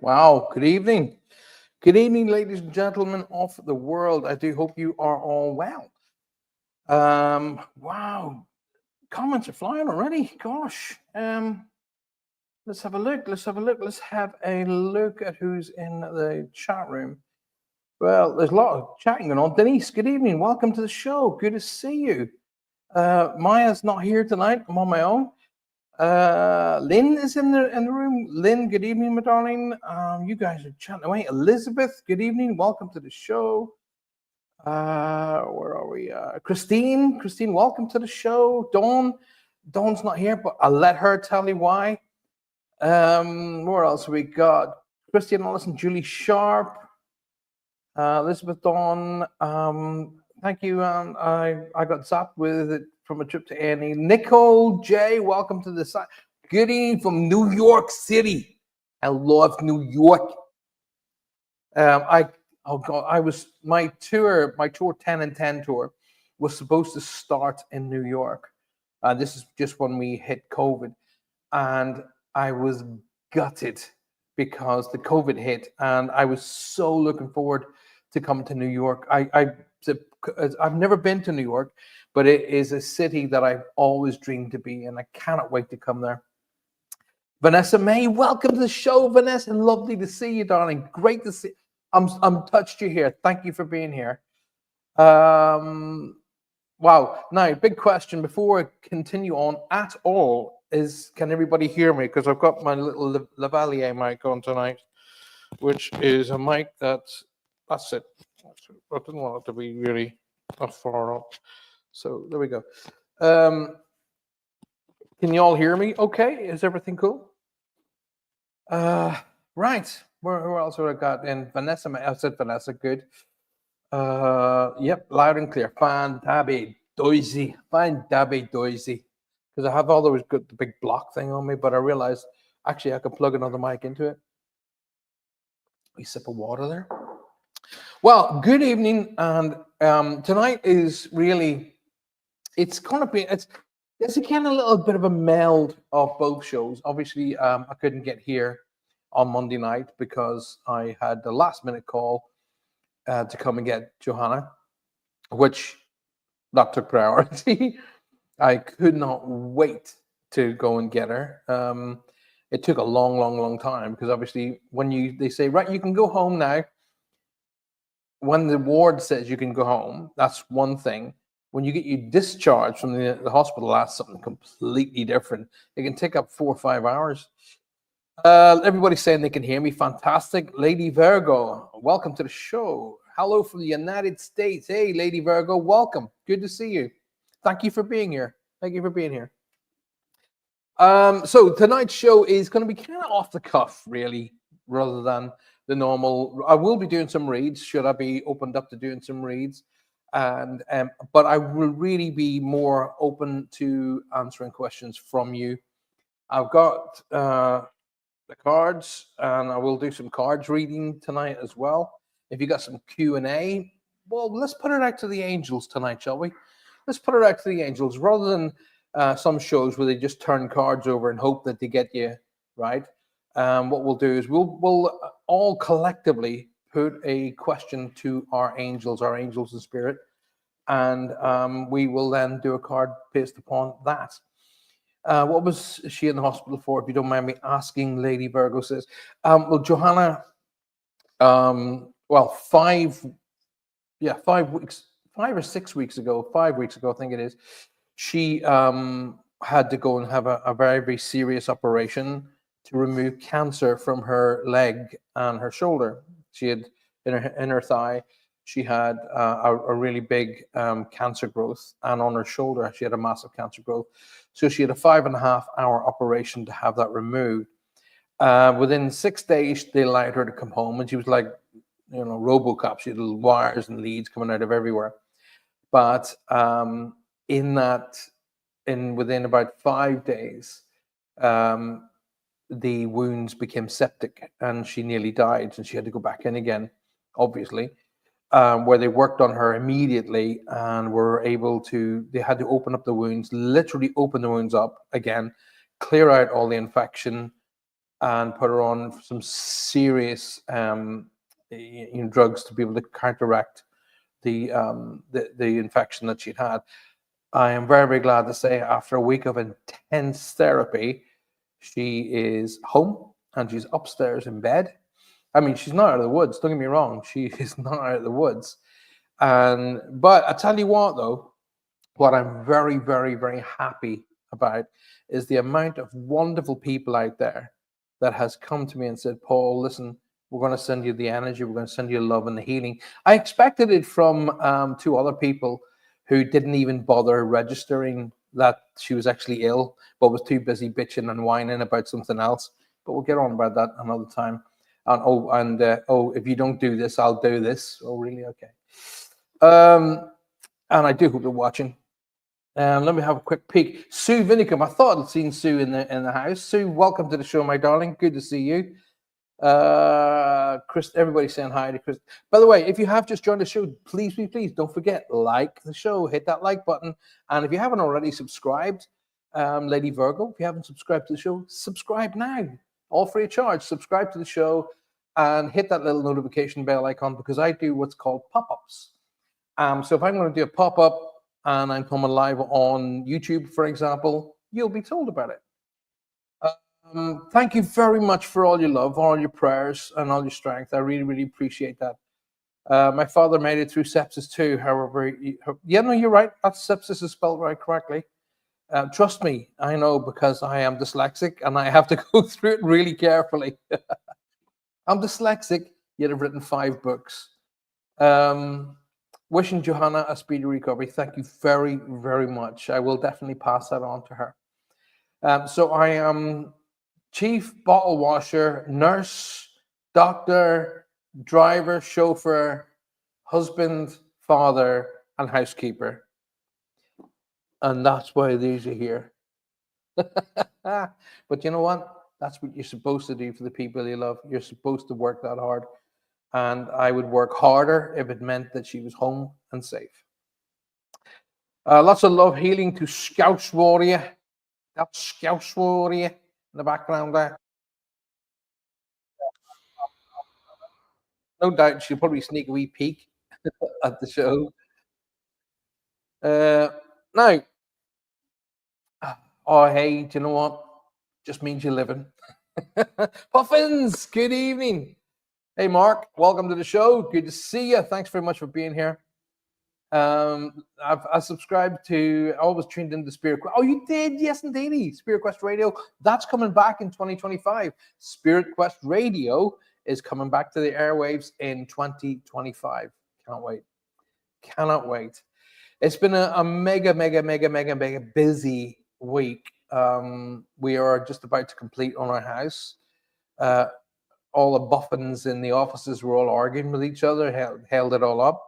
Wow, good evening. Good evening, ladies and gentlemen of the world. I do hope you are all well. Wow, comments are flying already. Gosh. Let's have a look. Let's have a look at who's in the chat room. Well, there's a lot of chatting going on. Denise, good evening. Welcome to the show. Good to see you. Maya's not here tonight. I'm on my own. Lynn is in the room. Lynn, good evening, my darling. You guys are chatting away. Elizabeth, good evening. Welcome to the show. Where are we? Christine, welcome to the show. Dawn's not here, but I'll let her tell you why. Where else we got? Christian Allison, Julie Sharp, Elizabeth Dawn. Thank you. I got zapped with it from a trip to Annie. Nicole J, welcome to the site. Good evening from New York City. I love New York. My tour 10 and 10 tour was supposed to start in New York. This is just when we hit COVID, and I was gutted because the COVID hit, and I was so looking forward to come to New York. I've never been to New York, but it is a city that I've always dreamed to be, and I cannot wait to come there. Vanessa May, welcome to the show, Vanessa. Lovely to see you, darling. Great to see. I'm touched you here. Thank you for being here. Wow. Now, big question before I continue on at all is, can everybody hear me? Because I've got my little lavalier mic on tonight, which is a mic that's it. I didn't want it to be really that far up. So there we go. Can you all hear me? Okay. Is everything cool? Right. Where else have I got in? Vanessa, I said Vanessa, good. Yep, loud and clear. Fantabby Doisy. Fantabby Doisy. Because I have all those good the big block thing on me, but I realized actually I could plug another mic into it. A sip of water there. Well, good evening, and tonight is really it's again a little bit of a meld of both shows. Obviously, I couldn't get here on Monday night because I had the last minute call to come and get Johanna, which that took priority. I could not wait to go and get her. It took a long time because obviously when they say, right, you can go home now. When the ward says you can go home, that's one thing. When you get you discharged from the hospital, that's something completely different. It can take up 4 or 5 hours. Everybody's saying they can hear me. Fantastic. Lady Virgo, welcome to the show. Hello from the United States. Hey, Lady Virgo, welcome. Good to see you. Thank you for being here. Thank you for being here. So tonight's show is going to be kind of off the cuff, really, rather than the normal. I will be doing some reads. Should I be opened up to doing some reads? But I will really be more open to answering questions from you. I've got the cards, and I will do some cards reading tonight as well. If you got some Q&A, well, let's put it out to the angels tonight, shall we? Let's put it out to the angels rather than some shows where they just turn cards over and hope that they get you right. What we'll do is we'll all collectively put a question to our angels in spirit, and we will then do a card based upon that. What was she in the hospital for, if you don't mind me asking? Lady Virgo says, well, Johanna, 5 weeks, 5 or 6 weeks ago, 5 weeks ago, I think it is, she had to go and have a very, very serious operation to remove cancer from her leg and her shoulder. She had in her thigh, she had a really big cancer growth, and on her shoulder, she had a massive cancer growth. So she had a 5.5 hour operation to have that removed. Within 6 days, they allowed her to come home, and she was like, RoboCop. She had little wires and leads coming out of everywhere. But within about 5 days, the wounds became septic, and she nearly died, and she had to go back in again, obviously. Where they worked on her immediately and they had to open up the wounds, literally open the wounds up again, clear out all the infection, and put her on some serious drugs to be able to counteract the infection that she'd had. I am very, very glad to say after a week of intense therapy, she is home and she's upstairs in bed. I mean, she's not out of the woods. Don't get me wrong; she is not out of the woods. And but I tell you what, though, what I'm very, very, very happy about is the amount of wonderful people out there that has come to me and said, Paul, listen, we're going to send you the energy, we're going to send you love and the healing. I expected it from two other people who didn't even bother registering that she was actually ill, but was too busy bitching and whining about something else. But we'll get on about that another time. And if you don't do this, I'll do this. Oh, really? Okay. And I do hope they're watching. Let me have a quick peek. Sue Vinicum. I thought I'd seen Sue in the house. Sue, welcome to the show, my darling. Good to see you. Chris, everybody saying hi to Chris. By the way, if you have just joined the show, please don't forget, like the show, hit that like button. And if you haven't already subscribed, Lady Virgo, if you haven't subscribed to the show, subscribe now. All free of charge. Subscribe to the show and hit that little notification bell icon because I do what's called pop-ups. So if I'm going to do a pop-up and I'm coming live on YouTube, for example, you'll be told about it. Thank you very much for all your love, all your prayers, and all your strength. I really, really appreciate that. My father made it through sepsis too. However, no, you're right. That sepsis is spelled right correctly. Trust me, I know because I am dyslexic and I have to go through it really carefully. I'm dyslexic, yet I've written 5 books. Wishing Johanna a speedy recovery. Thank you very, very much. I will definitely pass that on to her. So I am chief bottle washer, nurse, doctor, driver, chauffeur, husband, father, and housekeeper. And that's why these are here. But you know what? That's what you're supposed to do for the people you love. You're supposed to work that hard. And I would work harder if it meant that she was home and safe. Lots of love healing to Scouse Warrior. That's Scouse Warrior in the background there. No doubt she'll probably sneak a wee peek at the show. Now, oh, hey, do you know what? Just means you're living. Puffins, good evening. Hey, Mark, welcome to the show. Good to see you. Thanks very much for being here. I subscribed to, I always tuned into Spirit Quest. Oh, you did? Yes, indeed. Spirit Quest Radio. That's coming back in 2025. Spirit Quest Radio is coming back to the airwaves in 2025. Can't wait. Cannot wait. It's been a mega busy week. We are just about to complete on our house. All the boffins in the offices were all arguing with each other, held it all up.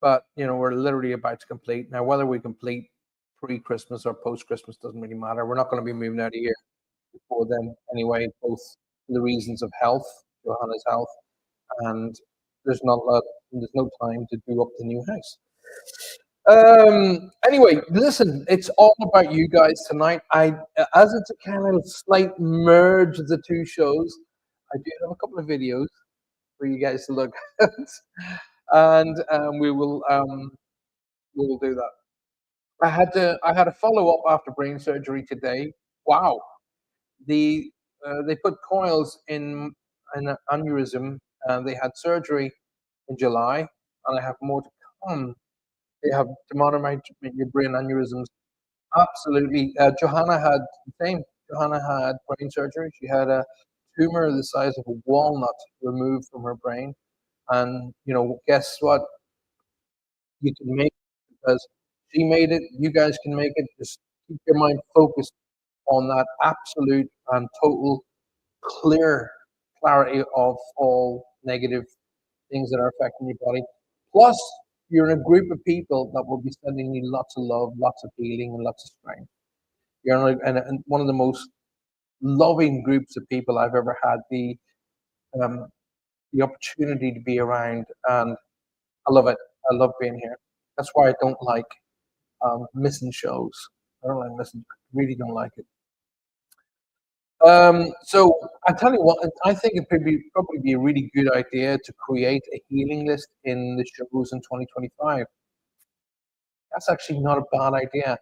But we're literally about to complete now. Whether we complete pre-Christmas or post-Christmas doesn't really matter. We're not going to be moving out of here before then anyway, both for the reasons of health, Johanna's health, and there's no time to do up the new house. Anyway, listen, it's all about you guys tonight. As it's a kind of slight merge of the two shows, I do have a couple of videos for you guys to look at, and we will do that. I had a follow up after brain surgery today. Wow, they put coils in an aneurysm, and they had surgery in July, and I have more to come. They have to monitor your brain aneurysms. Absolutely. Johanna had the same. Johanna had brain surgery. She had a tumor the size of a walnut removed from her brain. And guess what? You can make it because she made it. You guys can make it. Just keep your mind focused on that absolute and total clarity of all negative things that are affecting your body. Plus, you're in a group of people that will be sending you lots of love, lots of healing, and lots of strength. You're in one of the most loving groups of people I've ever had the opportunity to be around, and I love it. I love being here. That's why I don't like missing shows. I don't like missing. I really don't like it. So I tell you what, I think it would be probably be a really good idea to create a healing list in the shows in 2025. That's actually not a bad idea.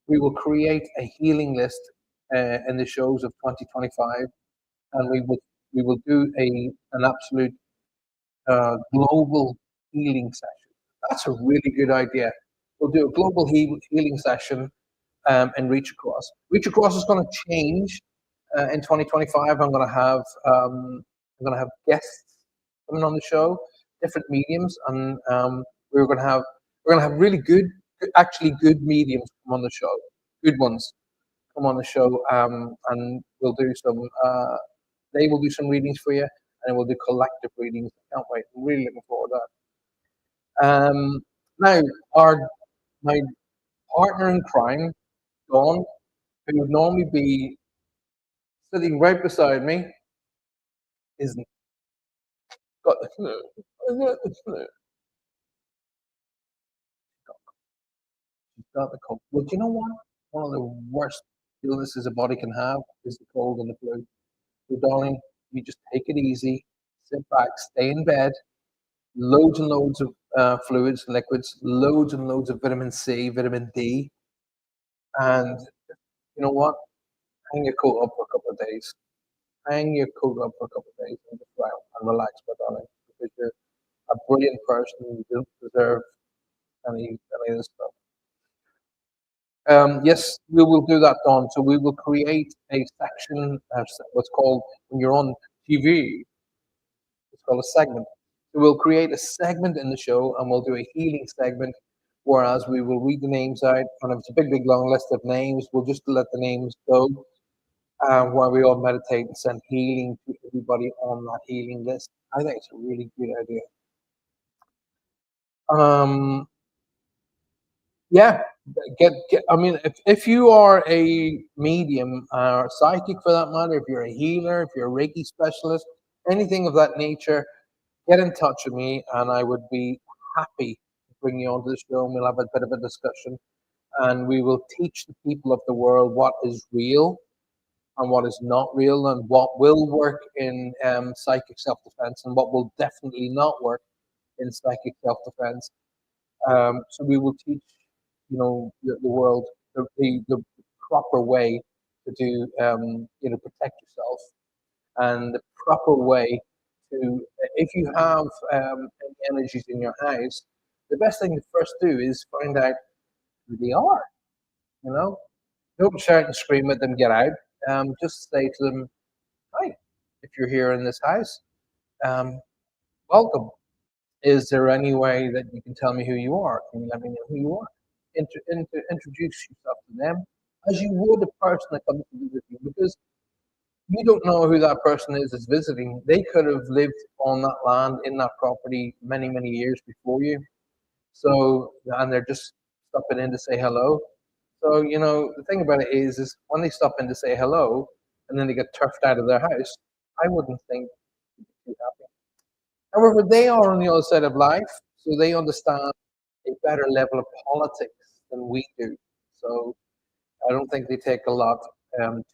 We will create a healing list in the shows of 2025, and we will do an absolute global healing session. That's a really good idea. We'll do a global healing session and Reach Across. Reach Across is going to change in 2025. I'm going to have guests coming on the show, different mediums, and we're going to have really good, actually good mediums come on the show, good ones come on the show, and we'll do some. They will do some readings for you, and we'll do collective readings. I can't wait. I'm really looking forward to that. Now, our my partner in crime, Dawn, who would normally be sitting right beside me, isn't got the flu. I've got the flu. She's got the cold. Well, do you know what? One of the worst illnesses a body can have is the cold and the flu. So, darling, you just take it easy, sit back, stay in bed. Loads and loads of fluids and liquids, loads and loads of vitamin C, vitamin D, and you know what? Hang your coat up for a couple of days. Hang your coat up for a couple of days and just wow and relax, my darling, because you're a brilliant person. You don't deserve any of this stuff. Yes, we will do that, Don. So we will create a section, what's called when you're on TV, it's called a segment. So we'll create a segment in the show, and we'll do a healing segment. Whereas we will read the names out, and if it's a big, big, long list of names, we'll just let the names go. While we all meditate and send healing to everybody on that healing list. I think it's a really good idea. Um, yeah, get. I mean, if you are a medium or psychic for that matter, if you're a healer, if you're a Reiki specialist, anything of that nature, get in touch with me, and I would be happy to bring you onto the show, and we'll have a bit of a discussion, and we will teach the people of the world what is real and what is not real, and what will work in psychic self-defense and what will definitely not work in psychic self-defense. So we will teach, the world the proper way to do, protect yourself, and the proper way to, if you have any energies in your house, the best thing to first do is find out who they are. You know, don't shout and scream at them, get out. Just say to them, hi, if you're here in this house, um, welcome. Is there any way that you can tell me who you are? Can you let me know who you are? Introduce yourself to them as you would a person that comes to visit you, because you don't know who that person is that's visiting. They could have lived on that land, in that property, many, many years before you. So, and they're just stopping in to say hello. So, the thing about it is when they stop in to say hello and then they get turfed out of their house, I wouldn't think too happy. However, they are on the other side of life, so they understand a better level of politics than we do. So I don't think they take a lot to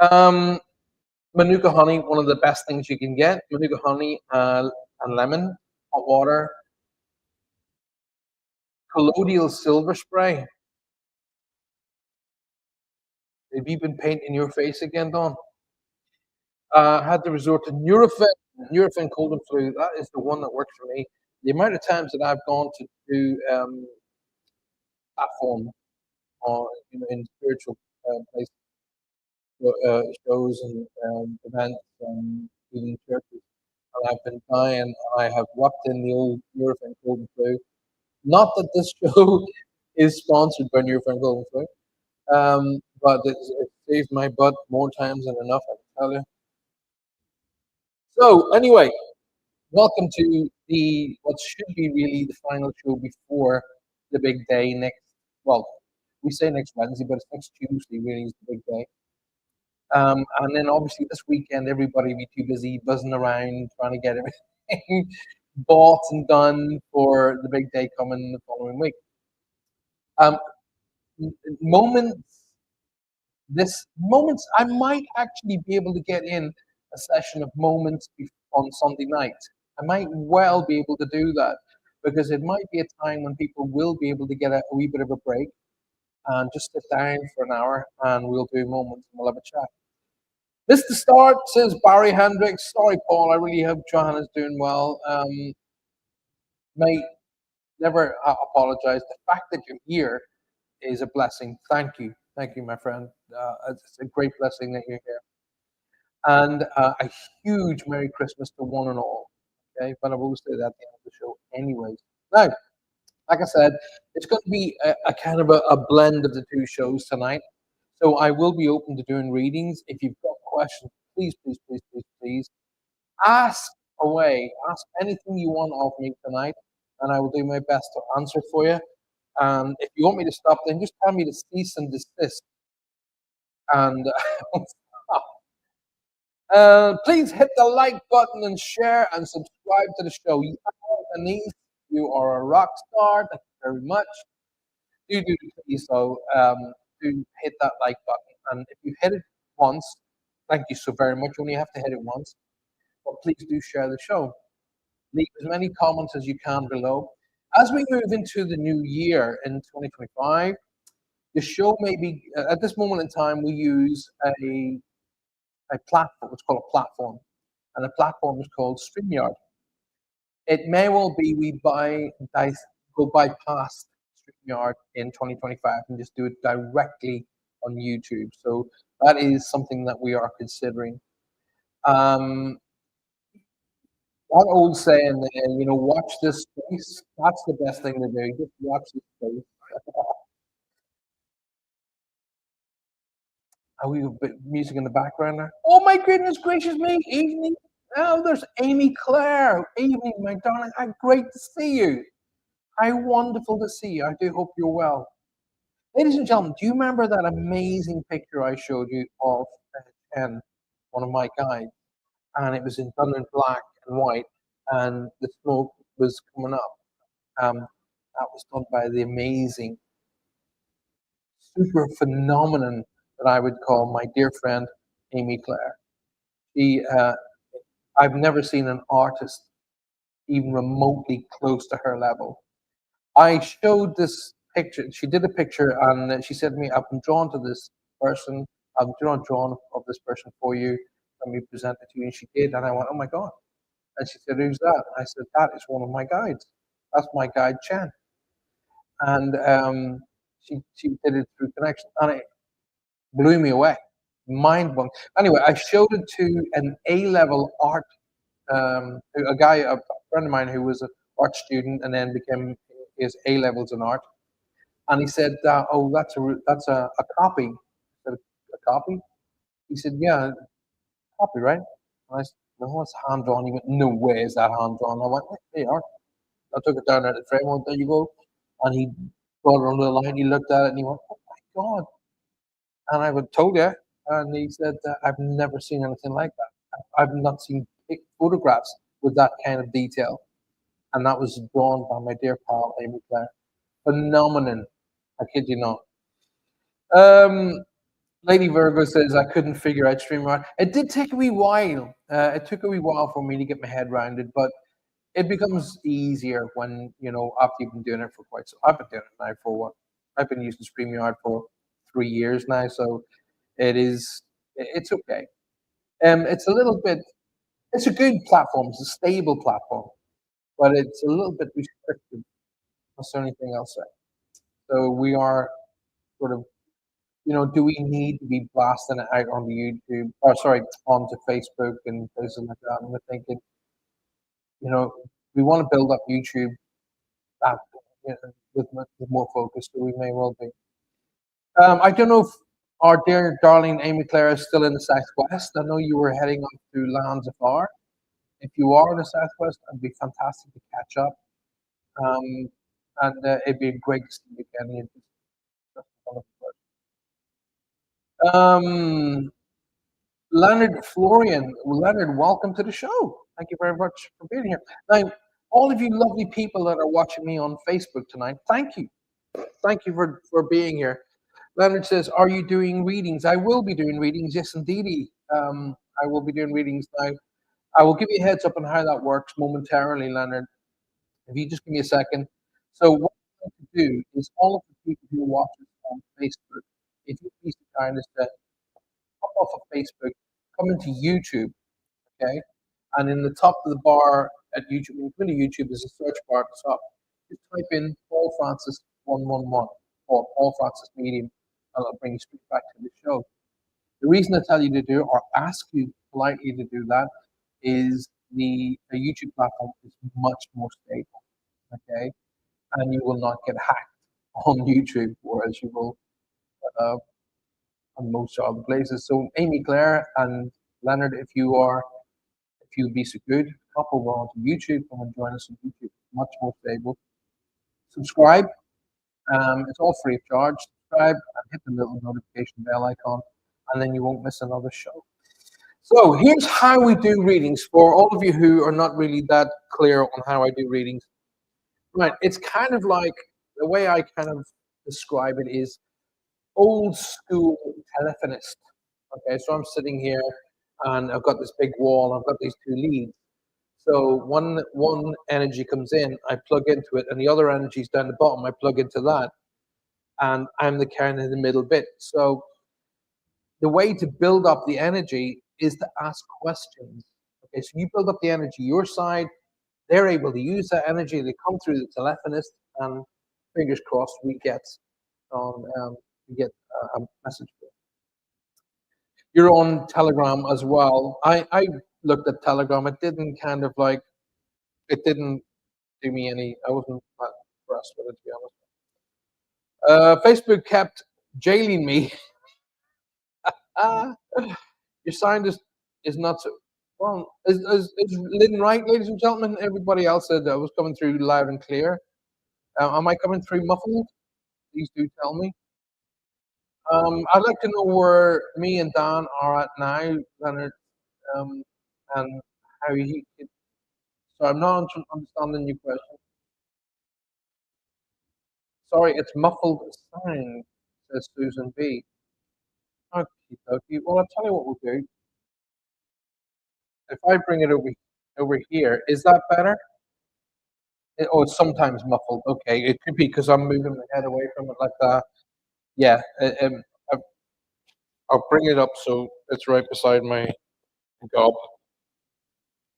heart. Manuka honey, one of the best things you can get. Manuka honey and lemon, hot water, colloidal silver spray. Have you been painting your face again, Don? Had to resort to Nurofen cold and flu. That is the one that works for me. The amount of times that I've gone to do platform or in spiritual places, shows and events and even churches, and I've been dying, and I have whacked in the old Nurofen cold and flu. Not that this show is sponsored by Nurofen cold and flu, but it saved my butt more times than enough, I can tell you. So anyway, welcome to the what should be really the final show before the big day next. Well, we say next Wednesday, but it's next Tuesday. Really is the big day. And then obviously this weekend, everybody will be too busy buzzing around trying to get everything bought and done for the big day coming the following week. Um, moments. This moments, I might actually be able to get in a session of moments on Sunday night. I might well be able to do that because it might be a time when people will be able to get a wee bit of a break and just sit down for an hour and we'll do moments and we'll have a chat. Mr. Start says Barry Hendricks. Sorry, Paul. I really hope Johanna's doing well. Mate, never apologize. The fact that you're here is a blessing. Thank you. Thank you, my friend. It's a great blessing that you're here. And a huge Merry Christmas to one and all. Okay, but I will say that at the end of the show, anyways. Now, like I said, it's going to be a kind of a blend of the two shows tonight. So I will be open to doing readings. If you've got questions, please, please, please, please, please ask away. Ask anything you want of me tonight, and I will do my best to answer for you. And if you want me to stop, then just tell me to cease and desist. And please hit the like button and share and subscribe to the show. Denise, you are a rock star. Thank you very much. Do please so do hit that like button. And if you hit it once, thank you so very much. You only have to hit it once. But please do share the show. Leave as many comments as you can below. As we move into the new year in 2025, the show may be, at this moment in time, we use a platform. It's called a platform. And the platform is called StreamYard. It may well be go bypass StreamYard in 2025 and just do it directly on YouTube. So that is something that we are considering. Um, that old saying, watch this space. That's the best thing to do. Just watch this space. Are we a bit music in the background there? Oh my goodness gracious me! Evening. Oh, there's Amy Claire. Evening, my darling. How great to see you. How wonderful to see you. I do hope you're well. Ladies and gentlemen, do you remember that amazing picture I showed you of Ken, one of my guides? And it was done in black and white, and the smoke was coming up. That was done by the amazing, super phenomenon that I would call my dear friend Amy Claire. She, I've never seen an artist even remotely close to her level. I showed this picture. She did a picture, and she said to me, "I've been drawn to this person. I'm drawn of this person for you. Let me present it to you." And she did, and I went, "Oh my god!" And she said, "Who's that?" I said, "That is one of my guides. That's my guide, Chen." And she did it through connection, and it blew me away, mind blowing. Anyway, I showed it to an A-level art a friend of mine who was an art student and then became his A levels in art, and he said, "Oh, that's a copy." I said, "A copy?" He said, "Yeah, copy, right?" And I said, "No, it's hand drawn." He went, "No way, is that hand drawn?" I went, "They are." I took it down at the frame. I went, "There you go," and he brought it under the line. He looked at it and he went, "Oh my god!" And I went, "Told you." And he said, "I've never seen anything like that. I've not seen photographs with that kind of detail." And that was drawn by my dear pal Amy Claire. Phenomenon, I kid you not. Lady Virgo says I couldn't figure out StreamYard. It did take a wee while. It took a wee while for me to get my head around it, but it becomes easier when after you've been doing it for quite. So I've been doing it now for what? I've been using StreamYard for 3 years now, so it's okay. It's a little bit. It's a good platform. It's a stable platform, but it's a little bit restricted. That's the only thing I'll say. So we are sort of, do we need to be blasting it out onto YouTube? Or sorry, onto Facebook and places like that? And we're thinking, we want to build up YouTube that, with more focus, so we may well be. I don't know if our dear darling Amy Claire is still in the Southwest. I know you were heading up to Lands of Far. If you are in the Southwest, it'd be fantastic to catch up. And it'd be great to see you again. Leonard Florian. Leonard, welcome to the show. Thank you very much for being here. Now, all of you lovely people that are watching me on Facebook tonight, thank you. Thank you for being here. Leonard says, "Are you doing readings?" I will be doing readings. Yes, indeedy. I will be doing readings now. I will give you a heads up on how that works momentarily, Leonard. If you just give me a second. So what I'm going to do is all of the people who watch us on Facebook, if you please the kindness to pop off of Facebook, come into YouTube, okay? And in the top of the bar at YouTube, when you go into YouTube, there's a search bar at the top. Just type in Paul Francis 111 or Paul Francis Medium, and it'll bring you straight back to the show. The reason I tell you to do or ask you politely to do that is the YouTube platform is much more stable, okay? And you will not get hacked on YouTube, whereas you will uh, on most other places. So Amy Claire and Leonard, if you'd be so good, hop over onto YouTube, come and join us on YouTube. It's much more stable. Subscribe. It's all free of charge. Subscribe and hit the little notification bell icon, and then you won't miss another show. So here's how we do readings for all of you who are not really that clear on how I do readings. Right, it's kind of like the way I kind of describe it is old school telephonist. Okay, so I'm sitting here and I've got this big wall, I've got these two leads. So one energy comes in, I plug into it, and the other energy is down the bottom, I plug into that, and I'm the kind of the middle bit. So the way to build up the energy is to ask questions. Okay, so you build up the energy your side, they're able to use that energy, they come through the telephonist, and fingers crossed we get a message. You're on Telegram as well. I looked at Telegram. It didn't kind of like it didn't do me any. I wasn't that impressed with it to be honest. Facebook kept jailing me. Ah, your sound is not so well. Is Lynn right, ladies and gentlemen? Everybody else said that I was coming through loud and clear. Am I coming through muffled? Please do tell me. I'd like to know where me and Dan are at now, Leonard, um, and how he. So I'm not understanding your question. Sorry, it's muffled sound, says Susan B. Okay, okay. Well, I'll tell you what we'll do. If I bring it over here, is that better? Oh, it's sometimes muffled. Okay, it could be because I'm moving my head away from it like that. Yeah, I- I'll bring it up so it's right beside my gob.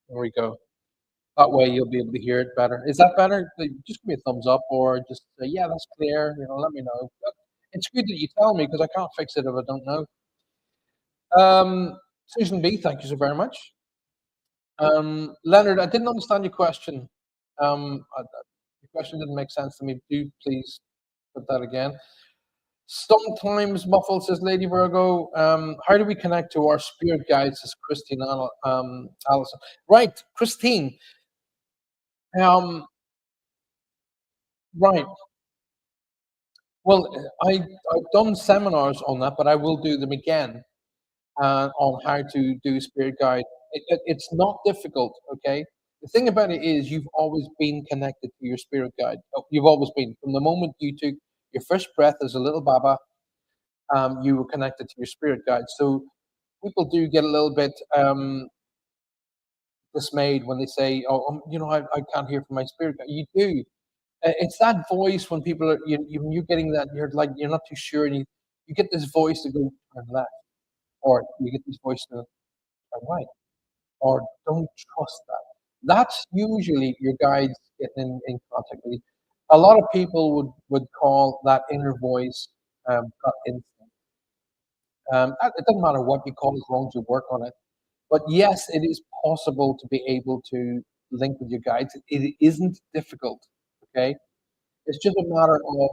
There we go. That way you'll be able to hear it better. Is that better? Like, just give me a thumbs up or just say, yeah, that's clear. Let me know. But it's good that you tell me because I can't fix it if I don't know. Susan B, thank you so very much. Leonard, I didn't understand your question. Your question didn't make sense to me. Do please put that again. Sometimes muffled, says Lady Virgo. How do we connect to our spirit guides, says Christine Allison. Right, Christine. Um, right. Well, I've done seminars on that, but I will do them again on how to do spirit guide. It's not difficult, okay? The thing about it is you've always been connected to your spirit guide. You've always been. From the moment you took your first breath as a little baba, you were connected to your spirit guide. So people do get a little bit dismayed when they say, "Oh, I can't hear from my spirit guide." You do. It's that voice when people are you're getting that you're not too sure, and you get this voice to go turn left, or you get this voice to turn right, or don't trust that. That's usually your guides getting in contact with you. A lot of people would call that inner voice gut instinct. It doesn't matter what you call it as long as you work on it. But yes, it is possible to be able to link with your guides. It isn't difficult. Okay, it's just a matter of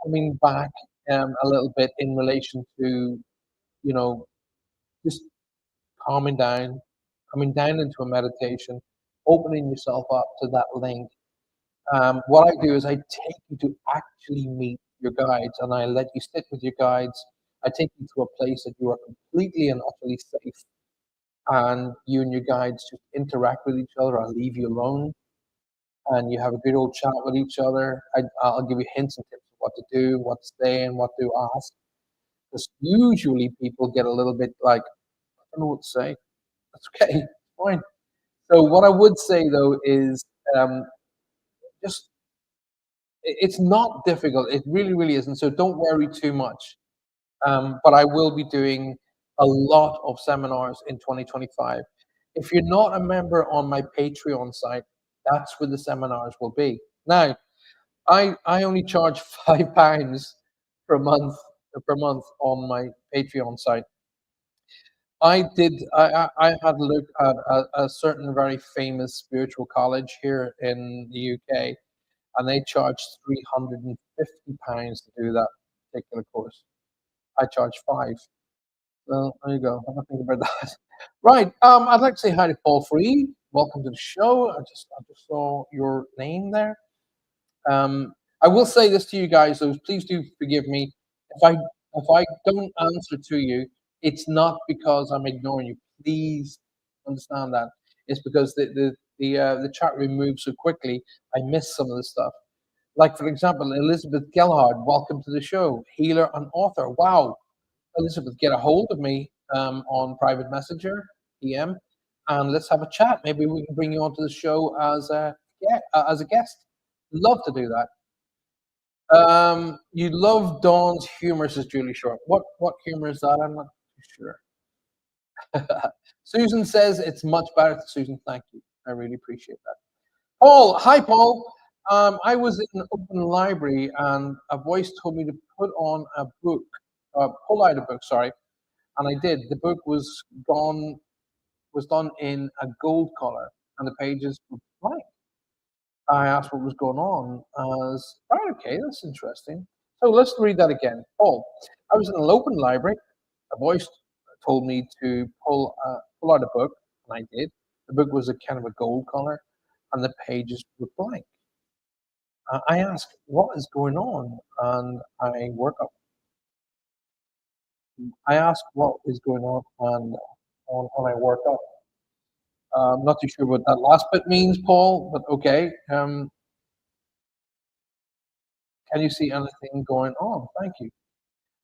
coming back a little bit in relation to you know just calming down, coming down into a meditation, opening yourself up to that link. What I do is I take you to actually meet your guides, and I let you sit with your guides. I take you to a place that you are completely and utterly safe, and you and your guides just interact with each other. I leave you alone, and you have a good old chat with each other. I'll give you hints and tips of what to do, what to say, and what to ask. Because usually people get a little bit like, I don't know what to say. That's okay, fine. So what I would say though is um, just it's not difficult. It really, really isn't. So don't worry too much. But I will be doing a lot of seminars in 2025. If you're not a member on my Patreon site, that's where the seminars will be. Now, I only charge £5 per month on my Patreon site. I had a look at a certain very famous spiritual college here in the UK, and they charge £350 to do that particular course. I charge five. So there you go. Have a think about that. Right. I'd like to say hi to Paul Free. Welcome to the show. I just saw your name there. I will say this to you guys, though. Please do forgive me if I don't answer to you. It's not because I'm ignoring you. Please understand that. It's because the chat room moves so quickly. I miss some of the stuff. Like for example, Elizabeth Gellhard. Welcome to the show. Healer and author. Wow. Elizabeth, get a hold of me on private messenger, PM, and let's have a chat. Maybe we can bring you onto the show as a guest. Love to do that. You love Dawn's humor, says Julie Short. What humor is that? I'm not too sure. Susan says it's much better. Susan, thank you. I really appreciate that. Paul, hi Paul. I was in an open library and a voice told me to put on a book, pull out a book, sorry, and I did. The book was done in a gold color, and the pages were blank. I asked what was going on. As right, okay, that's interesting. So let's read that again. Paul, I was in an open library. A voice told me to pull out a book, and I did. The book was a kind of a gold color, and the pages were blank. I asked what is going on, and I work up. I asked what is going on, and on I work up. I'm not too sure what that last bit means, Paul, but okay. Can you see anything going on? Thank you.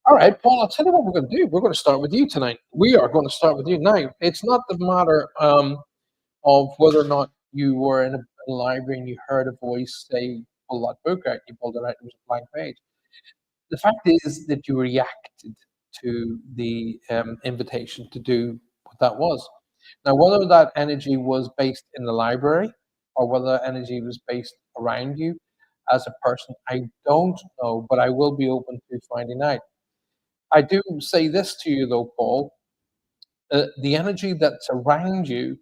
All right, Paul, I'll tell you what we're going to do. We're going to start with you tonight. We are going to start with you. Now, it's not the matter of whether or not you were in a library and you heard a voice say, pull that book out. You pulled it out, it was a blank page. The fact is that you reacted to the invitation to do what that was. Now, whether that energy was based in the library or whether that energy was based around you as a person, I don't know, but I will be open to finding out. I do say this to you, though, Paul. The energy that's around you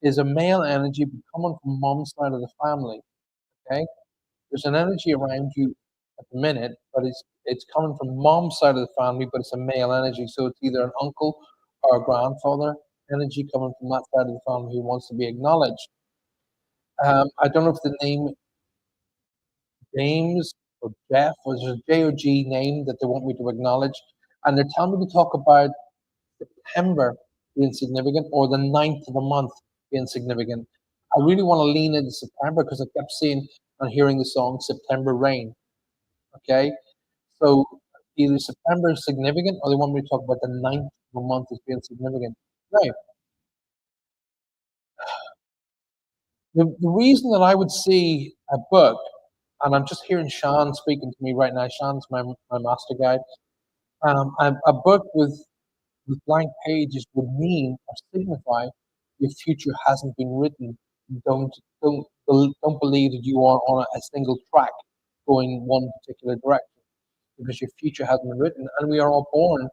is a male energy coming from mom's side of the family. Okay, there's an energy around you at the minute, but it's coming from mom's side of the family, but it's a male energy. So it's either an uncle or a grandfather energy coming from that side of the family who wants to be acknowledged. I don't know if the name James or Jeff or there's a J or G name that they want me to acknowledge, and they're telling me to talk about September being significant or the ninth of the month being significant. I really want to lean into September because I kept seeing and hearing the song September Rain. Okay. So either September is significant or they want me to talk about the ninth of the month as being significant. Now, the reason that I would see a book, and I'm just hearing Sean speaking to me right now, Sean's my master guide, a book with blank pages would mean or signify your future hasn't been written. Don't don't believe that you are on a single track going one particular direction because your future hasn't been written. And we are all born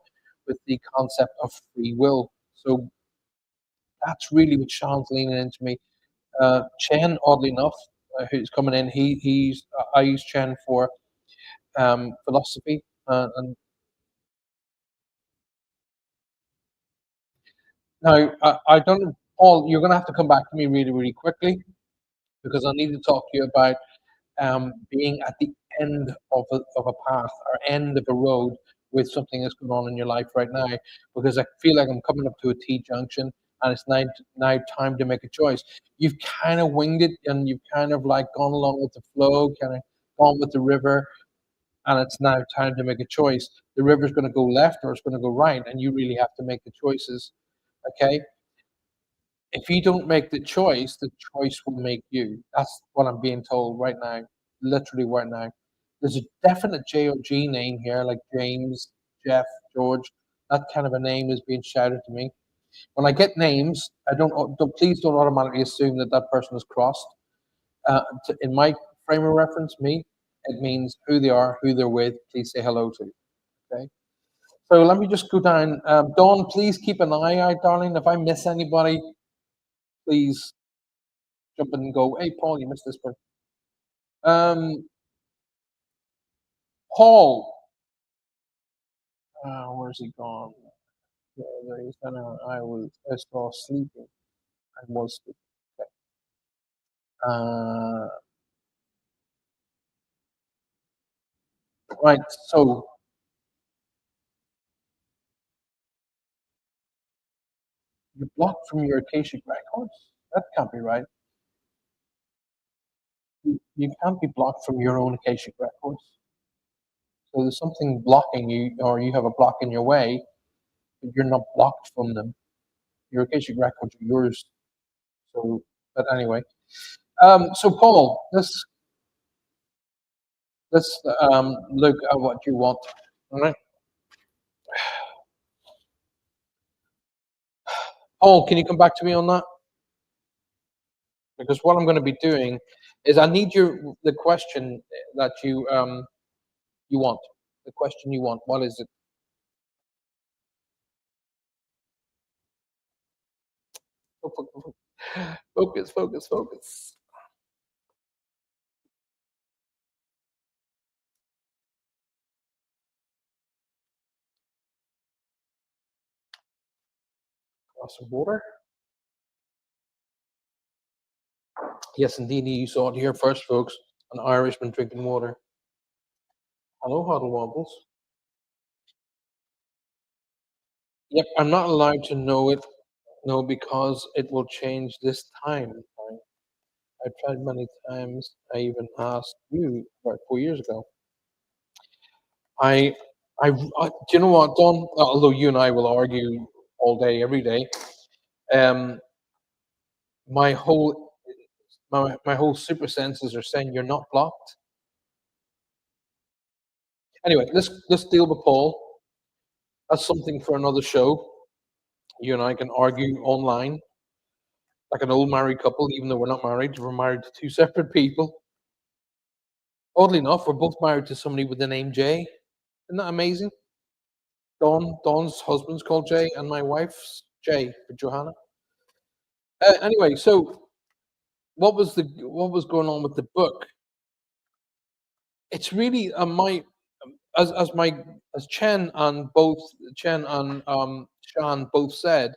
with the concept of free will. So that's really what Sean's leaning into me. Chen, oddly enough, who's coming in, I use Chen for philosophy and now I don't know, Paul. You're going to have to come back to me really, really quickly because I need to talk to you about being at the end of a path or end of a road with something that's going on in your life right now, because I feel like I'm coming up to a T junction and it's now time to make a choice. You've kind of winged it and you've kind of like gone along with the flow, kind of gone with the river. and it's now time to make a choice. The river's going to go left or it's going to go right, and you really have to make the choices. Okay, if you don't make the choice will make you. That's what I'm being told right now, literally right now. There's a definite J or G name here, like James, Jeff, George. That kind of a name is being shouted to me. When I get names, I don't please don't automatically assume that that person is crossed. In my frame of reference, me, it means who they are, who they're with. Please say hello to. Okay. So let me just go down. Dawn, please keep an eye out, darling. If I miss anybody, please jump in and go, hey, Paul, you missed this person. Paul, where's he gone? Yeah, there he's gone. I saw sleeping. I was sleeping. Okay. Uh, right. So you're blocked from your Akashic records. That can't be right. You can't be blocked from your own Akashic records. So there's something blocking you, or you have a block in your way, but you're not blocked from them. Your Akashic records are yours. So, but anyway, so Paul, let's look at what you want. All right, Paul, can you come back to me on that? Because what I'm going to be doing is I need the question that you want. The question you want. What is it? Focus, focus, focus. Glass of water. Yes, indeed, you saw it here first, folks. An Irishman drinking water. Hello, Huddle Wobbles. Yep, I'm not allowed to know it, no, because it will change this time. I've tried many times. I even asked you about 4 years ago. I, do you know what, Don? Although you and I will argue all day, every day, um, my whole my whole super senses are saying you're not blocked. Anyway, let's deal with Paul. That's something for another show. You and I can argue online like an old married couple, even though we're not married. We're married to two separate people. Oddly enough, we're both married to somebody with the name Jay. Isn't that amazing? Dawn's husband's called Jay, and my wife's Jay for Johanna. Anyway, so what was going on with the book? It's really my as my as Chen and Shan both said,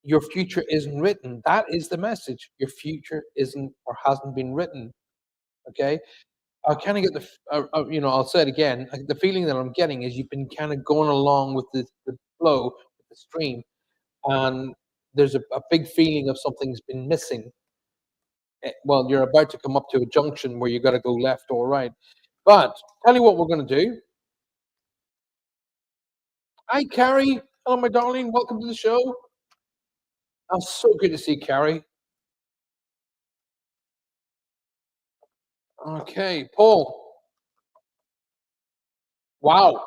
your future isn't written. That is the message. Your future isn't or hasn't been written. Okay, I kind of get I'll say it again. The feeling that I'm getting is you've been kind of going along with the flow, with the stream, and there's a big feeling of something's been missing. Well, you're about to come up to a junction where you got to go left or right. But tell you what we're going to do. Hi, Carrie. Hello, my darling. Welcome to the show. I'm so good to see Carrie. Okay, Paul. Wow.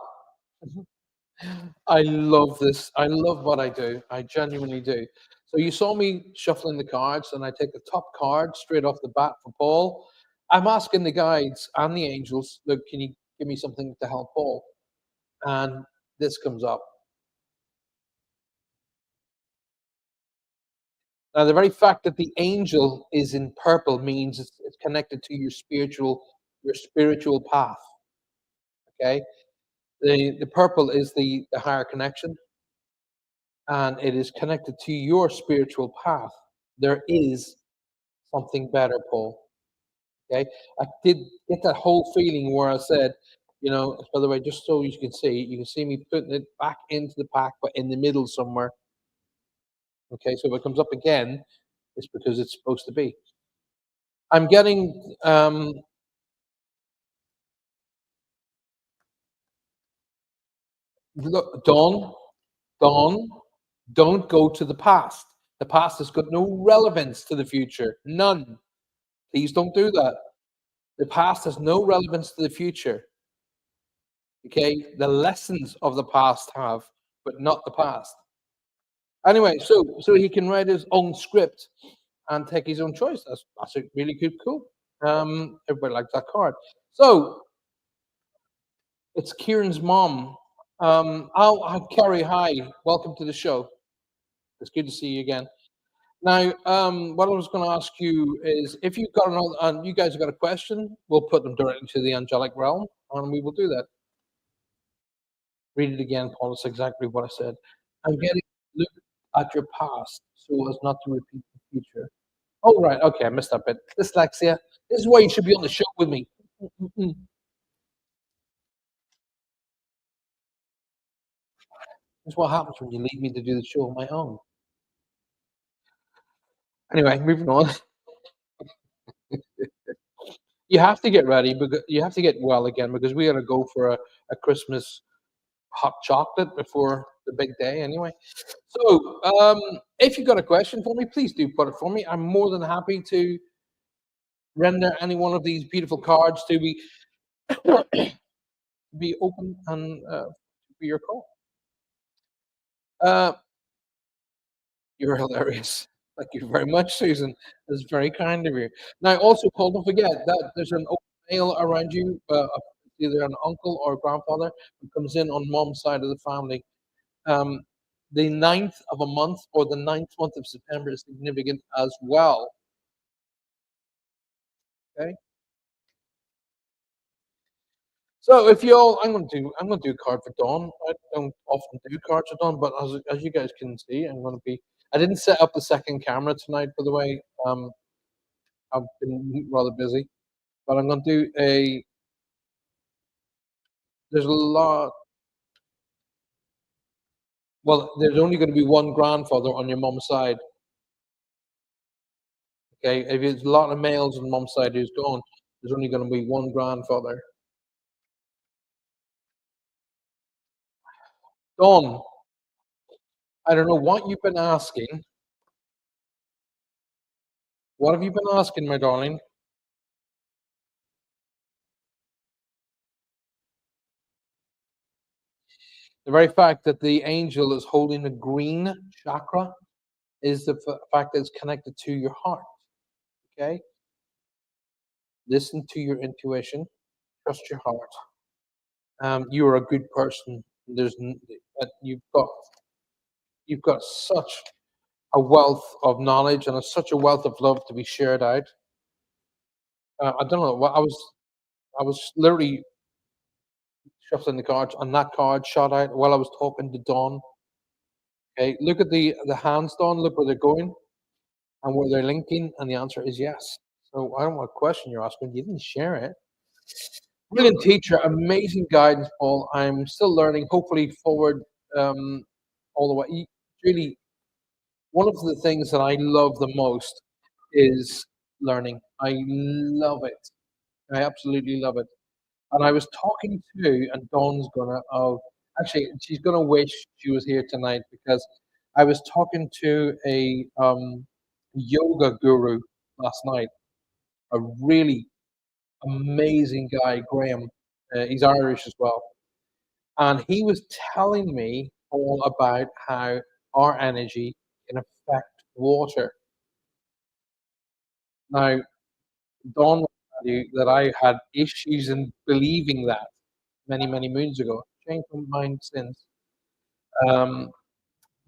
I love this. I love what I do. I genuinely do. So you saw me shuffling the cards, and I take the top card straight off the bat for Paul. I'm asking the guides and the angels, look, can you give me something to help Paul? And this comes up. Now, the very fact that the angel is in purple means it's connected to your spiritual path. Okay, the purple is the higher connection, and it is connected to your spiritual path. There is something better, Paul. Okay, I did get that whole feeling where I said, by the way, just so you can see me putting it back into the pack, but in the middle somewhere. Okay, so if it comes up again, it's because it's supposed to be. I'm getting Look, Don, don't go to the past. The past has got no relevance to the future. None. Please don't do that. The past has no relevance to the future. Okay? The lessons of the past have, but not the past. Anyway, so he can write his own script and take his own choice. That's a really good, cool. Everybody likes that card. So it's Kieran's mom. Carrie, hi, welcome to the show. It's good to see you again. Now, what I was going to ask you is, if you've got another, you guys have got a question, we'll put them directly to the angelic realm, and we will do that. Read it again, Paul. It's exactly what I said. I'm getting look at your past so as not to repeat the future. Oh, right. Okay, I missed that bit. Dyslexia. This is why you should be on the show with me. Mm-mm. This is what happens when you leave me to do the show on my own. Anyway, moving on. You have to get ready because you have to get well again because we got to go for a Christmas hot chocolate before the big day anyway. So, if you've got a question for me, please do put it for me. I'm more than happy to render any one of these beautiful cards to be open and for your call. Uh, you're hilarious. Thank you very much, Susan. That's very kind of you. Now, also, Paul, don't forget that there's an open male around you, either an uncle or a grandfather who comes in on mom's side of the family. Um, the ninth of a month or the ninth month of September is significant as well. Okay. So if you all, I'm going to do a card for Dawn. I don't often do cards for Dawn, but as you guys can see, I'm going to be. I didn't set up the second camera tonight, by the way. I've been rather busy, but I'm going to do a. There's a lot. Well, there's only going to be one grandfather on your mom's side. Okay, if there's a lot of males on mom's side who's gone, there's only going to be one grandfather. Dawn, I don't know what you've been asking. What have you been asking, my darling? The very fact that the angel is holding a green chakra is the fact that it's connected to your heart. Okay, listen to your intuition, trust your heart. You are a good person. You've got such a wealth of knowledge and such a wealth of love to be shared out. I don't know what I was literally shuffling the cards, and that card shot out while I was talking to Dawn. Okay, look at the hands, Dawn. Look where they're going and where they're linking, and the answer is yes. So I don't know what question you're asking. You didn't share it. Brilliant teacher, amazing guidance, Paul. I'm still learning. Hopefully, forward all the way. Really, one of the things that I love the most is learning. I love it. I absolutely love it. And I was talking to, and Dawn's gonna, oh, actually, she's gonna wish she was here tonight because I was talking to a yoga guru last night, a really amazing guy, Graham. He's Irish as well. And he was telling me all about how our energy can affect water. Now, Dawn will tell you that I had issues in believing that many, many moons ago. Changed my mind since. Um,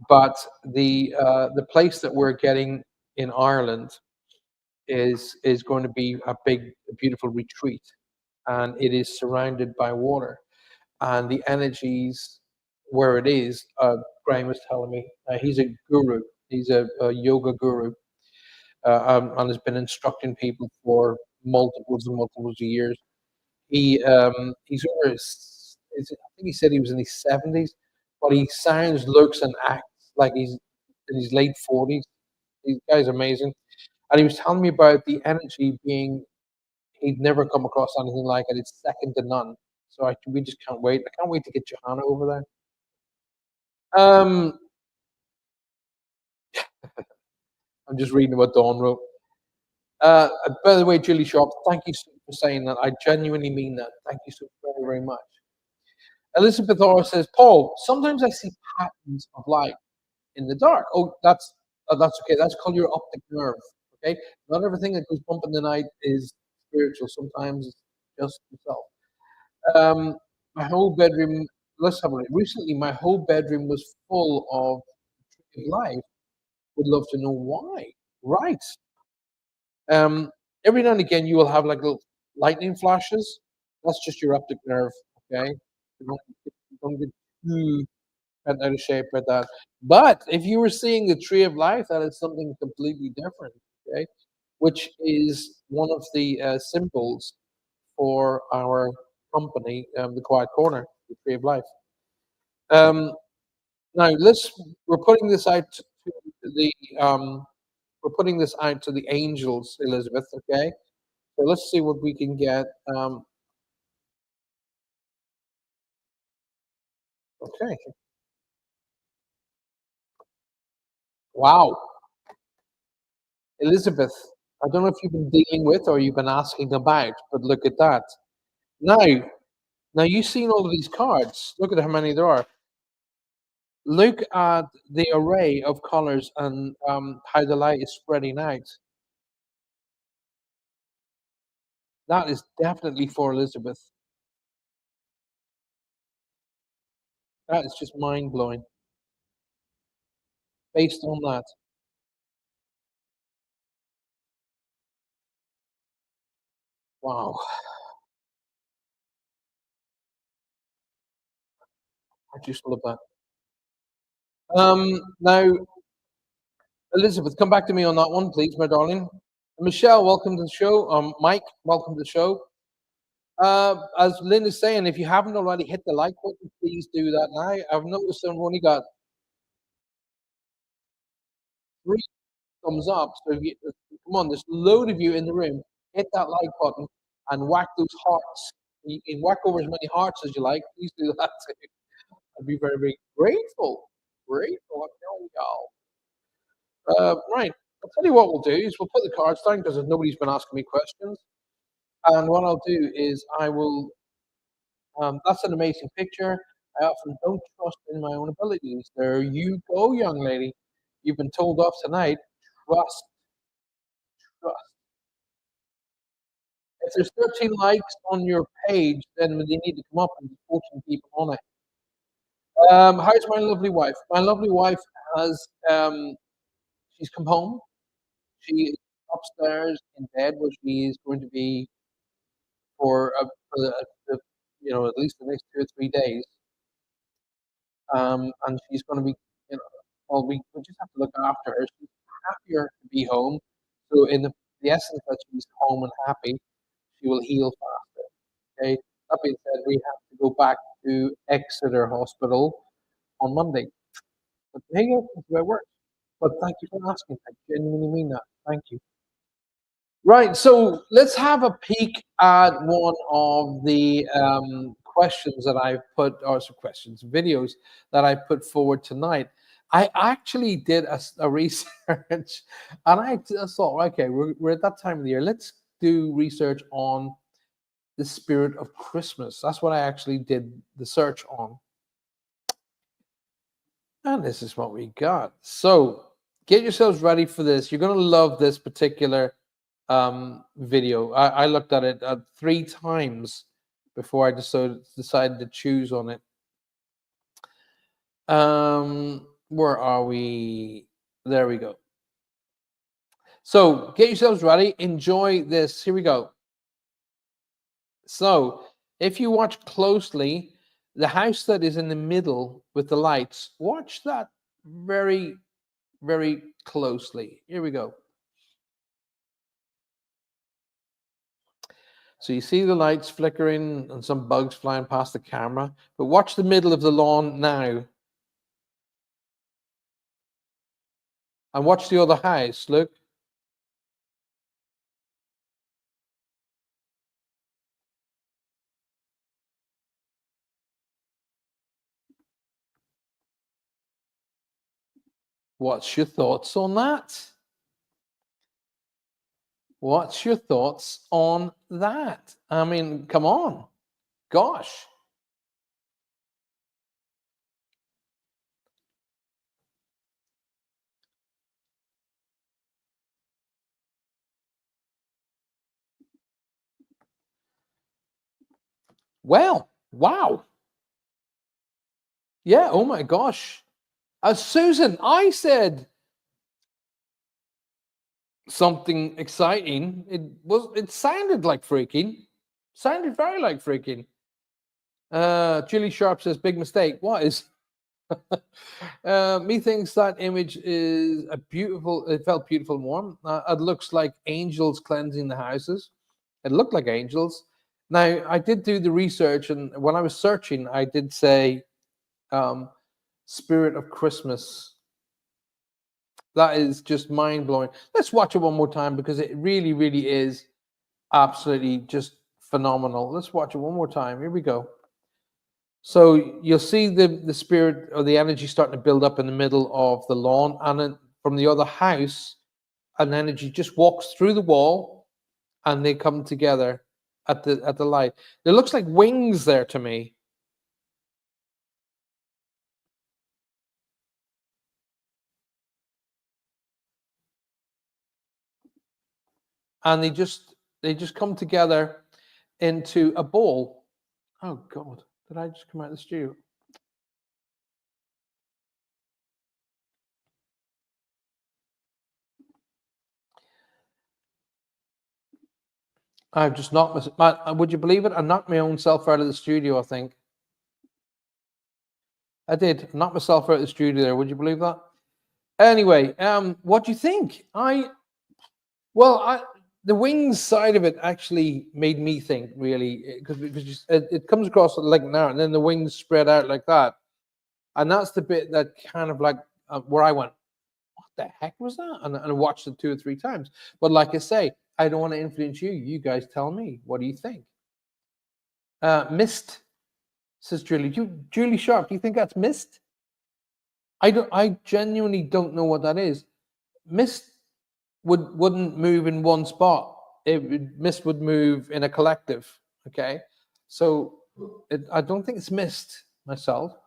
but the place that we're getting in Ireland is going to be a big, beautiful retreat, and it is surrounded by water. And the energies where it is, Graham was telling me, he's a guru. He's a yoga guru, and has been instructing people for multiples and multiples of years. He's over I think he said he was in his 70s, but he sounds, looks, and acts like he's in his late 40s. This guy's amazing. And he was telling me about the energy being, he'd never come across anything like it. It's second to none. So we just can't wait. I can't wait to get Johanna over there. Um, I'm just reading what Dawn wrote. By the way, Julie Sharp, thank you for saying that. I genuinely mean that. Thank you so very, very much. Elizabeth Orr says, Paul, sometimes I see patterns of light in the dark. Oh, that's okay. That's called your optic nerve. Okay, not everything that goes bump in the night is spiritual. Sometimes it's just yourself. Um, my whole bedroom. Let's have a look. Recently, my whole bedroom was full of Tree of Life. Would love to know why. Right. Um, every now and again, you will have like little lightning flashes. That's just your optic nerve. Okay, don't get too bent out of shape with that. But if you were seeing the tree of life, that is something completely different. Okay, which is one of the symbols for our company, the Quiet Corner, the Tree of Life. Um, now let's we're putting this out to the we're putting this out to the angels, Elizabeth. Okay, so let's see what we can get. Okay, wow, Elizabeth. I don't know if you've been dealing with or you've been asking about, but look at that. Now, now you've seen all of these cards. Look at how many there are. Look at the array of colors and how the light is spreading out. That is definitely for Elizabeth. That is just mind blowing. Based on that, wow, I just love that. Now, Elizabeth, come back to me on that one, please, my darling. Michelle, welcome to the show. Mike, welcome to the show. As Lynn is saying, if you haven't already hit the like button, please do that now. I've noticed I've only got 3 thumbs up. So if you, come on, there's a load of you in the room. Hit that like button and whack those hearts. You can whack over as many hearts as you like. Please do that too. I'd be very, very grateful. Grateful. I'm telling y'all. Right. I'll tell you what we'll do is we'll put the cards down because nobody's been asking me questions. And what I'll do is I will. That's an amazing picture. I often don't trust in my own abilities. There you go, young lady. You've been told off tonight. Trust, trust. If there's 13 likes on your page, then they need to come up and there's 14 people on it. How's my lovely wife? My lovely wife has she's come home. She is upstairs in bed where she is going to be for at least the next 2 or 3 days. And she's going to be, you know, well, we just have to look after her. She's happier to be home. So in the essence that she's home and happy, she will heal faster. Okay. That being said, we have to go back to Exeter Hospital on Monday. But hey, that's the way it works. But thank you for asking. I genuinely mean that. Thank you. Right. So let's have a peek at one of the questions that I've put, or some questions, videos that I put forward tonight. I actually did a research and I just thought, okay, we're at that time of the year. Let's do research on the spirit of Christmas. That's what I actually did the search on. And this is what we got. So get yourselves ready for this. You're going to love this particular video. I looked at it 3 times before I decided to choose on it. Where are we? There we go. So get yourselves ready. Enjoy this. Here we go. So if you watch closely, the house that is in the middle with the lights, watch that very, very closely. Here we go. So you see the lights flickering and some bugs flying past the camera, but watch the middle of the lawn now. And watch the other house. Look. What's your thoughts on that? What's your thoughts on that? I mean, come on. Gosh. Well, wow. Yeah, oh my gosh. Susan, I said something exciting. It sounded like freaking. Sounded very like freaking. Julie Sharp says big mistake. What is methinks that image is a beautiful, it felt beautiful and warm. It looks like angels cleansing the houses. It looked like angels. Now I did do the research, and when I was searching, I did say spirit of Christmas. That is just mind blowing. Let's watch it one more time because it really, really is absolutely just phenomenal. Let's watch it one more time. Here we go. So you'll see the spirit or the energy starting to build up in the middle of the lawn, and then from the other house, an energy just walks through the wall, and they come together at the light. It looks like wings there to me. And they just come together into a ball. Oh God, did I just come out of the studio? I've just knocked would you believe it? I knocked my own self out of the studio, I think. I did. Knock myself out of the studio there. Would you believe that? Anyway, what do you think? The wings side of it actually made me think really because it comes across like now, and then the wings spread out like that, and that's the bit that kind of like where I went, what the heck was that? And I watched it 2 or 3 times. But like I say, I don't want to influence you. You guys tell me. What do you think? Mist, says Julie. Julie Sharp, do you think that's mist? I genuinely don't know what that is. Mist wouldn't move in one spot. Mist would move in a collective. Okay, so I don't think it's mist myself.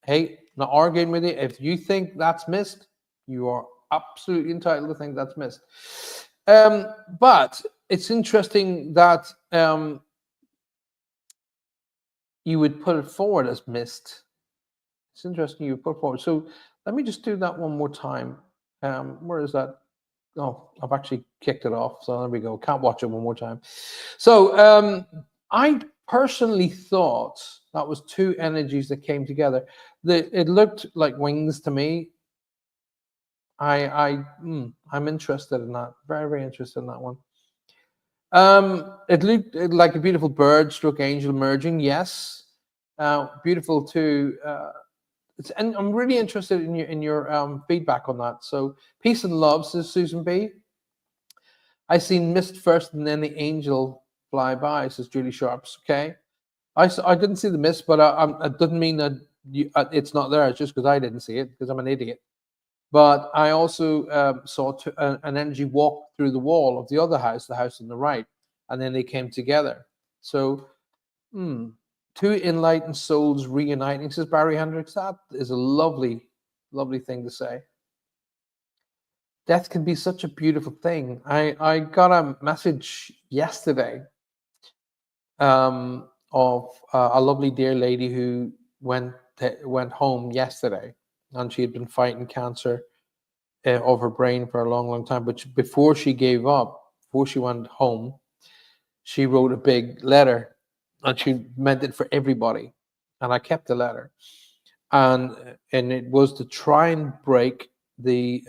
Hey, not arguing with you. If you think that's mist, you are absolutely entitled to think that's mist. But it's interesting that you would put it forward as mist. It's interesting you put forward. So let me just do that one more time. Where is that? Oh, I've actually kicked it off. So there we go. Can't watch it one more time. So I personally thought that was two energies that came together. It looked like wings to me. I'm interested in that. Very, very interested in that one. It looked like a beautiful bird stroke angel merging. Yes. Beautiful too. And I'm really interested in your feedback on that. So peace and love, says Susan B. I seen mist first and then the angel fly by, says Julie Sharps. Okay. I didn't see the mist, but it doesn't mean that it's not there. It's just because I didn't see it because I'm an idiot. But I also saw an energy walk through the wall of the other house, the house on the right, and then they came together. So, two enlightened souls reuniting, says Barry Hendricks. That is a lovely, lovely thing to say. Death can be such a beautiful thing. I got a message yesterday of a lovely dear lady who went home yesterday, and she had been fighting cancer of her brain for a long, long time. But before she gave up, before she went home, she wrote a big letter, and she meant it for everybody. And I kept the letter, and it was to try and break the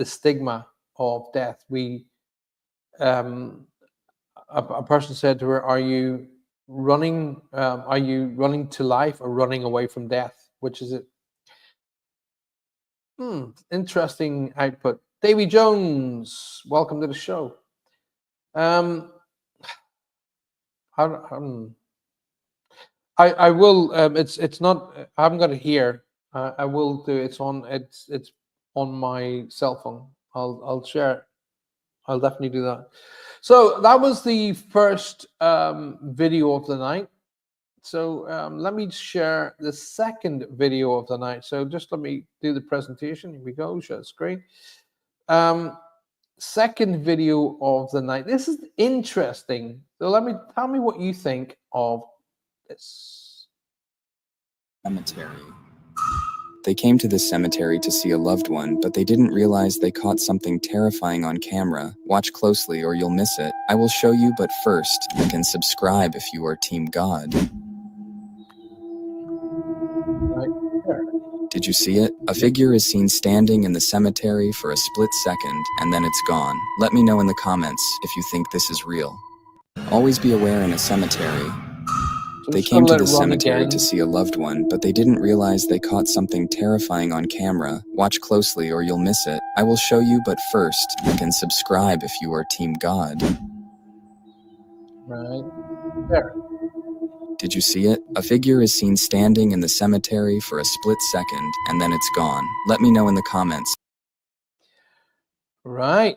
stigma of death. A person said to her, "Are you running? Are you running to life or running away from death? Which is it?" Interesting output. Davy Jones, welcome to the show. I will. It's not. I haven't got it here. I will do. It's on my cell phone. I'll share it. I'll definitely do that. So that was the first video of the night. So let me share the second video of the night. So just let me do the presentation. Here we go. Share the screen. Second video of the night. This is interesting. So tell me what you think of this. Cemetery. They came to this cemetery to see a loved one, but they didn't realize they caught something terrifying on camera. Watch closely or you'll miss it. I will show you, but first, you can subscribe if you are Team God. Right there. Did you see it? A figure is seen standing in the cemetery for a split second, and then it's gone. Let me know in the comments if you think this is real. Always be aware in a cemetery. So They just gonna came to let it the run cemetery again. to see a loved one, but they didn't realize they caught something terrifying on camera. Watch closely or you'll miss it. I will show you, but first, you can subscribe if you are Team God. Right there. Did you see it? A figure is seen standing in the cemetery for a split second, and then it's gone. Let me know in the comments. Right.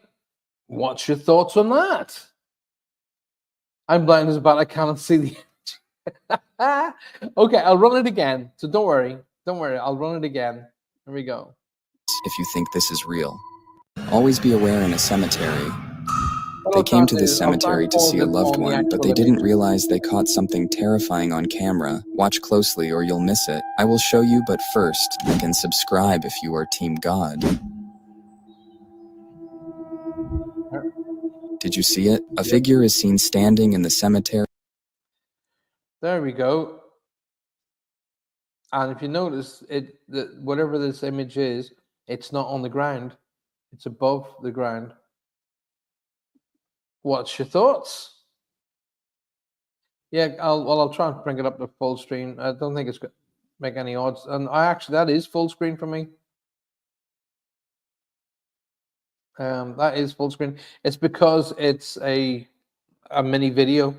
What's your thoughts on that? I'm blind as a bat. I cannot see the okay, I'll run it again. So don't worry. Don't worry. I'll run it again. Here we go. If you think this is real. Always be aware in a cemetery. What They I'll try came and to do this is I'll try cemetery and to pause see a it loved on the one, but actual they didn't image. realize they caught something terrifying on camera. Watch closely or you'll miss it. I will show you, but first, you can subscribe if you are Team God. Did you see it? A figure is seen standing in the cemetery. There we go. And if you notice, whatever this image is, it's not on the ground. It's above the ground. What's your thoughts? Yeah, I'll try and bring it up to full screen. I don't think it's going to make any odds. And that is full screen for me. That is full screen. It's because it's a mini video.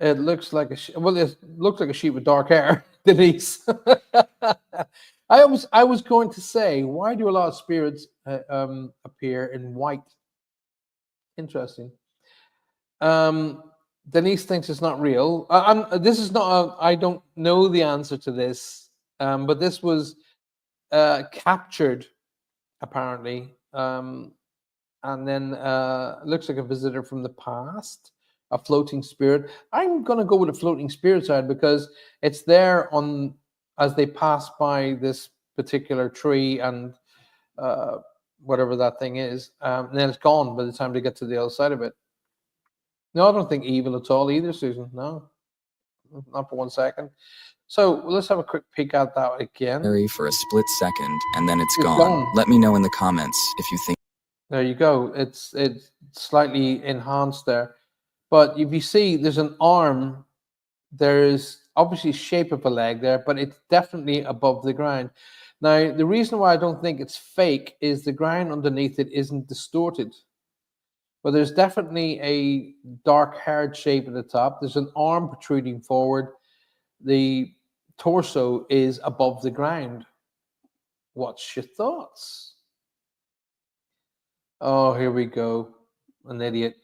It looks like it looks like a sheep with dark hair, Denise. I was going to say, why do a lot of spirits appear in white? Interesting. Denise thinks it's not real. This is not. I don't know the answer to this, but this was captured apparently, and then looks like a visitor from the past, a floating spirit. I'm gonna go with the floating spirit side because it's there on as they pass by this particular tree and whatever that thing is, and then it's gone by the time they get to the other side of it. No, I don't think evil at all either, Susan. No, not for 1 second. So let's have a quick peek at that again. For a split second, and then it's It's gone. gone. Let me know in the comments if you think. There you go. It's slightly enhanced there. But if you see, there's an arm. There's obviously shape of a leg there, but it's definitely above the ground. Now, the reason why I don't think it's fake is the ground underneath it isn't distorted. But there's definitely a dark haired shape at the top. There's an arm protruding forward. The torso is above the ground. What's your thoughts? Oh, here we go. An idiot.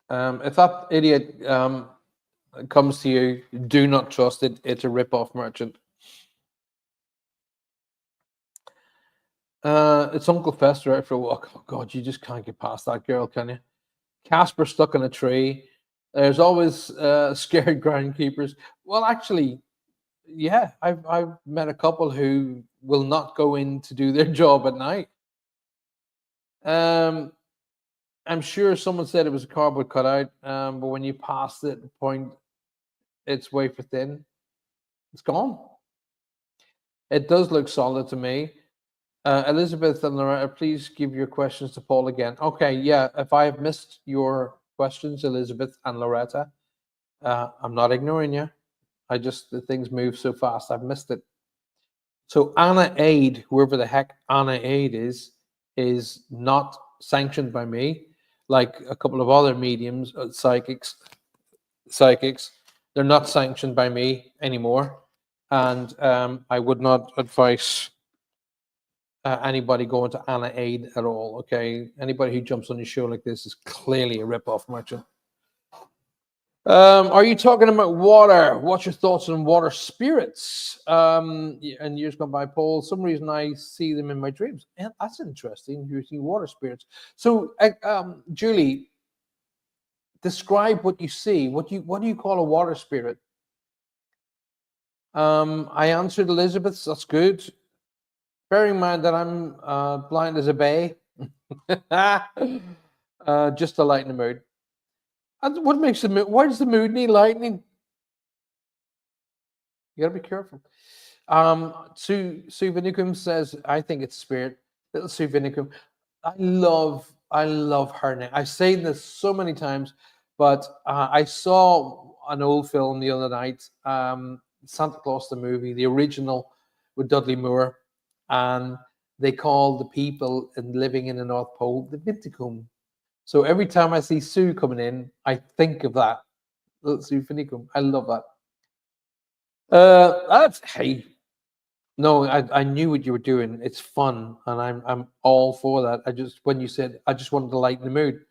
If that idiot comes to you, do not trust it. It's a rip-off merchant. It's Uncle Fester out for a walk. Oh God, you just can't get past that girl, can you? Casper stuck in a tree. There's always scared groundkeepers. Well, actually, yeah, I've met a couple who will not go in to do their job at night. I'm sure someone said it was a cardboard cutout, but when you pass it, the point it's wafer thin. It's gone. It does look solid to me. Elizabeth and Loretta, please give your questions to Paul again. Okay, yeah. If I have missed your questions, Elizabeth and Loretta, I'm not ignoring you. The things move so fast. I've missed it. So Anna Aid, whoever the heck Anna Aid is not sanctioned by me, like a couple of other mediums, psychics. They're not sanctioned by me anymore, and I would not advise anybody going to Anna Aid at all. Okay, anybody who jumps on a show like this is clearly a rip-off merchant. Are you talking about water? What's your thoughts on water spirits? And years gone by, Paul. Some reason I see them in my dreams. And that's interesting. You see water spirits. So, Julie, describe what you see. What do you call a water spirit? I answered Elizabeth's. That's good. Bearing in mind that I'm blind as a bay, just to lighten the mood. And what makes the mood? Why does the mood need lightning? You gotta be careful. Sue Vinicum says, I think it's spirit. Little Sue Vinicum. I love her name. I've said this so many times, but I saw an old film the other night, Santa Claus the movie, the original with Dudley Moore, and they call the people living in the North Pole the Vinticum. So every time I see Sue coming in, I think of that. Little Sue Vinicum. I love that. That's hey. No, I knew what you were doing. It's fun, and I'm all for that. I just when you said I just wanted to lighten the mood,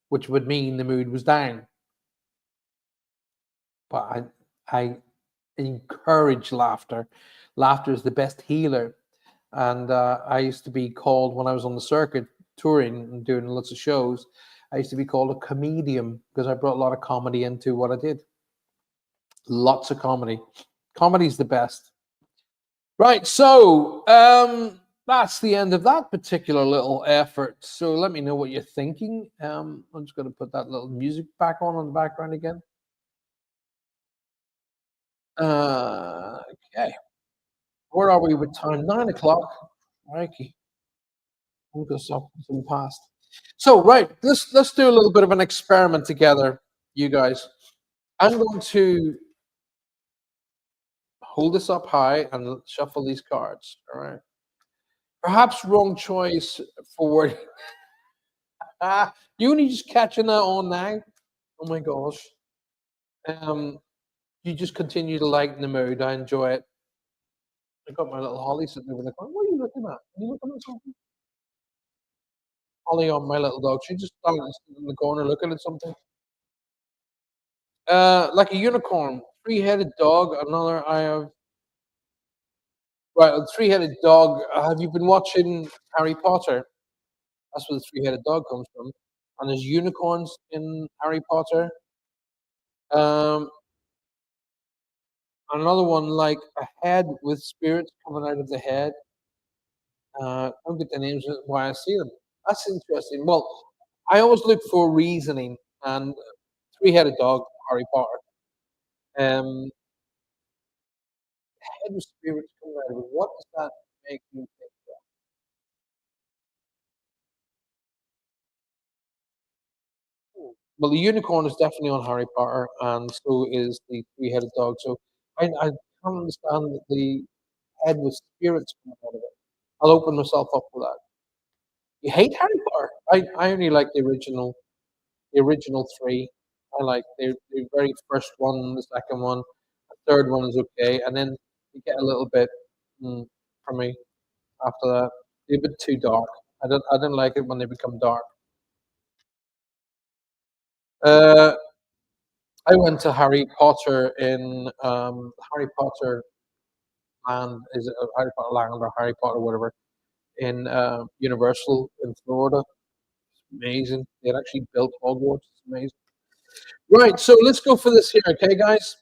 which would mean the mood was down. But I encourage laughter. Laughter is the best healer. And I used to be called when I was on the circuit touring and doing lots of shows. I used to be called a comedian because I brought a lot of comedy into what I did. Lots of comedy. Comedy's the best. Right, so that's the end of that particular little effort. So let me know what you're thinking. I'm just going to put that little music back on the background again. Okay, where are we with time? 9 o'clock. Crikey, we'll go some past. So right, let's do a little bit of an experiment together, you guys. I'm going to hold this up high and shuffle these cards. All right. Perhaps wrong choice for you only just catching that on now. Oh my gosh. Um, you just continue to lighten the mood. I enjoy it. I got my little Holly sitting over in the corner. What are you looking at? Are you looking at something? Holly on my little dog. She just started sitting in the corner looking at something. Like a unicorn, three-headed dog. Another I have. Right, a three-headed dog. Have you been watching Harry Potter? That's where the three-headed dog comes from. And there's unicorns in Harry Potter. Um, another one like a head with spirits coming out of the head. I don't get the names of why I see them. That's interesting. Well, I always look for reasoning and three-headed dog, Harry Potter. Um, head with spirits coming out of it. What does that make you think? Well, the unicorn is definitely on Harry Potter, and so is the three-headed dog. So I can't understand the head with spirits coming out of it. I'll open myself up for that. You hate Harry Potter? I only like the original three. I like the very first one, the second one, the third one is okay, and then you get a little bit for me after that. They're a bit too dark. I don't like it when they become dark. Uh, I went to Harry Potter in Harry Potter Land. Is it Harry Potter Land or Harry Potter whatever in Universal in Florida? Amazing. They had actually built Hogwarts. It's amazing. Right, so let's go for this here, okay, guys?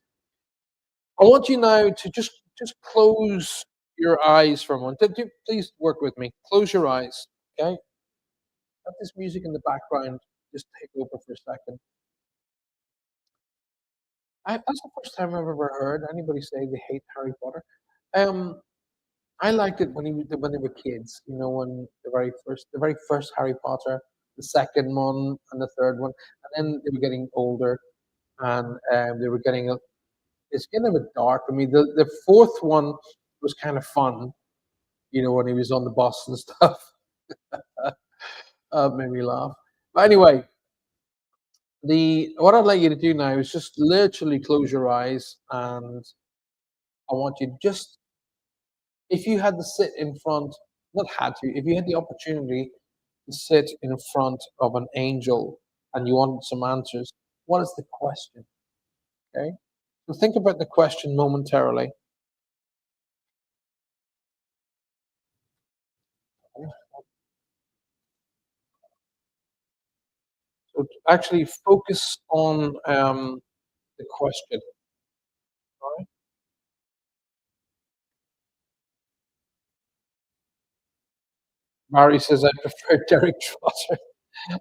I want you now to just close your eyes for a moment. Please work with me. Close your eyes, okay? Let this music in the background just take over for a second. That's the first time I've ever heard anybody say they hate Harry Potter. Um, I liked it when they were kids. You know, when the very first Harry Potter, the second one, and the third one, and then they were getting older, and they were getting it's getting a bit dark. I mean, the fourth one was kind of fun. You know, when he was on the bus and stuff, made me laugh. But anyway, The what I'd like you to do now is just literally close your eyes, and I want you just, if you had to sit in front, not had to, if you had the opportunity to sit in front of an angel and you wanted some answers, what is the question? Okay. So think about the question momentarily. So actually focus on the question. All right. Mary says I prefer Derek Trotter.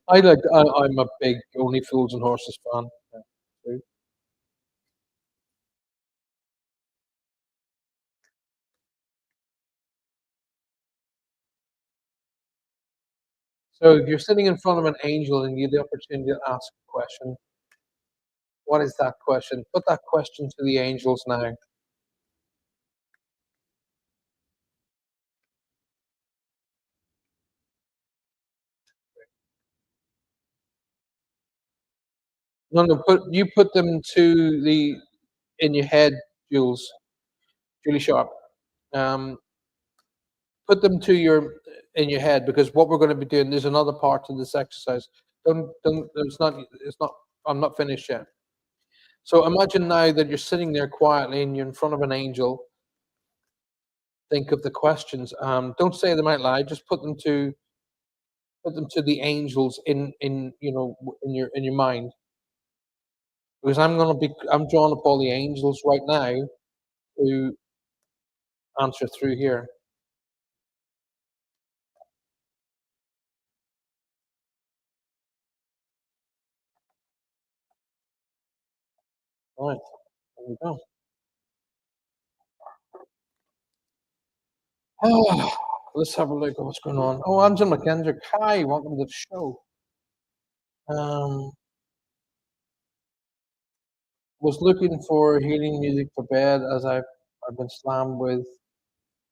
I'm a big Only Fools and Horses fan. Yeah, too. So if you're sitting in front of an angel and you have the opportunity to ask a question, what is that question? Put that question to the angels now. No, no, put them to the in your head, Jules, Julie Sharp. Um, put them to your in your head, because what we're going to be doing, there's another part to this exercise. Don't. It's not. I'm not finished yet. So imagine now that you're sitting there quietly and you're in front of an angel. Think of the questions. Don't say them out loud. Just put them to the angels in in your mind, because I'm drawing up all the angels right now to answer through here. Right, there we go. Oh, let's have a look at what's going on. Oh, Angela McKendrick. Hi, welcome to the show. Um, was looking for healing music for bed as I've been slammed with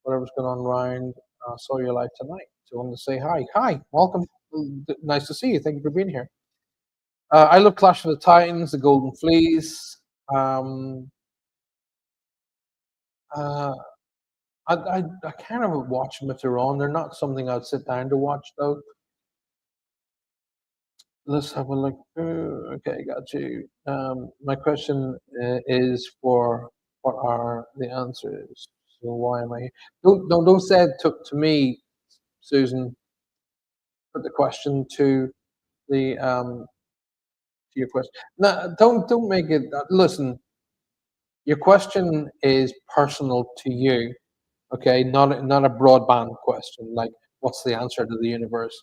whatever's going on around. Saw your live tonight, so I wanted to say hi. Hi, welcome. Nice to see you. Thank you for being here. I love Clash of the Titans, The Golden Fleece. Um, uh, I kind of watch them if they're on. They're not something I'd sit down to watch though. Let's have a look. Okay, got you. My question is for what are the answers? So why am I here? Don't say it to me, Susan. Put the question to the to your question. No, don't make it. Listen, your question is personal to you. Okay, not a broadband question like what's the answer to the universe?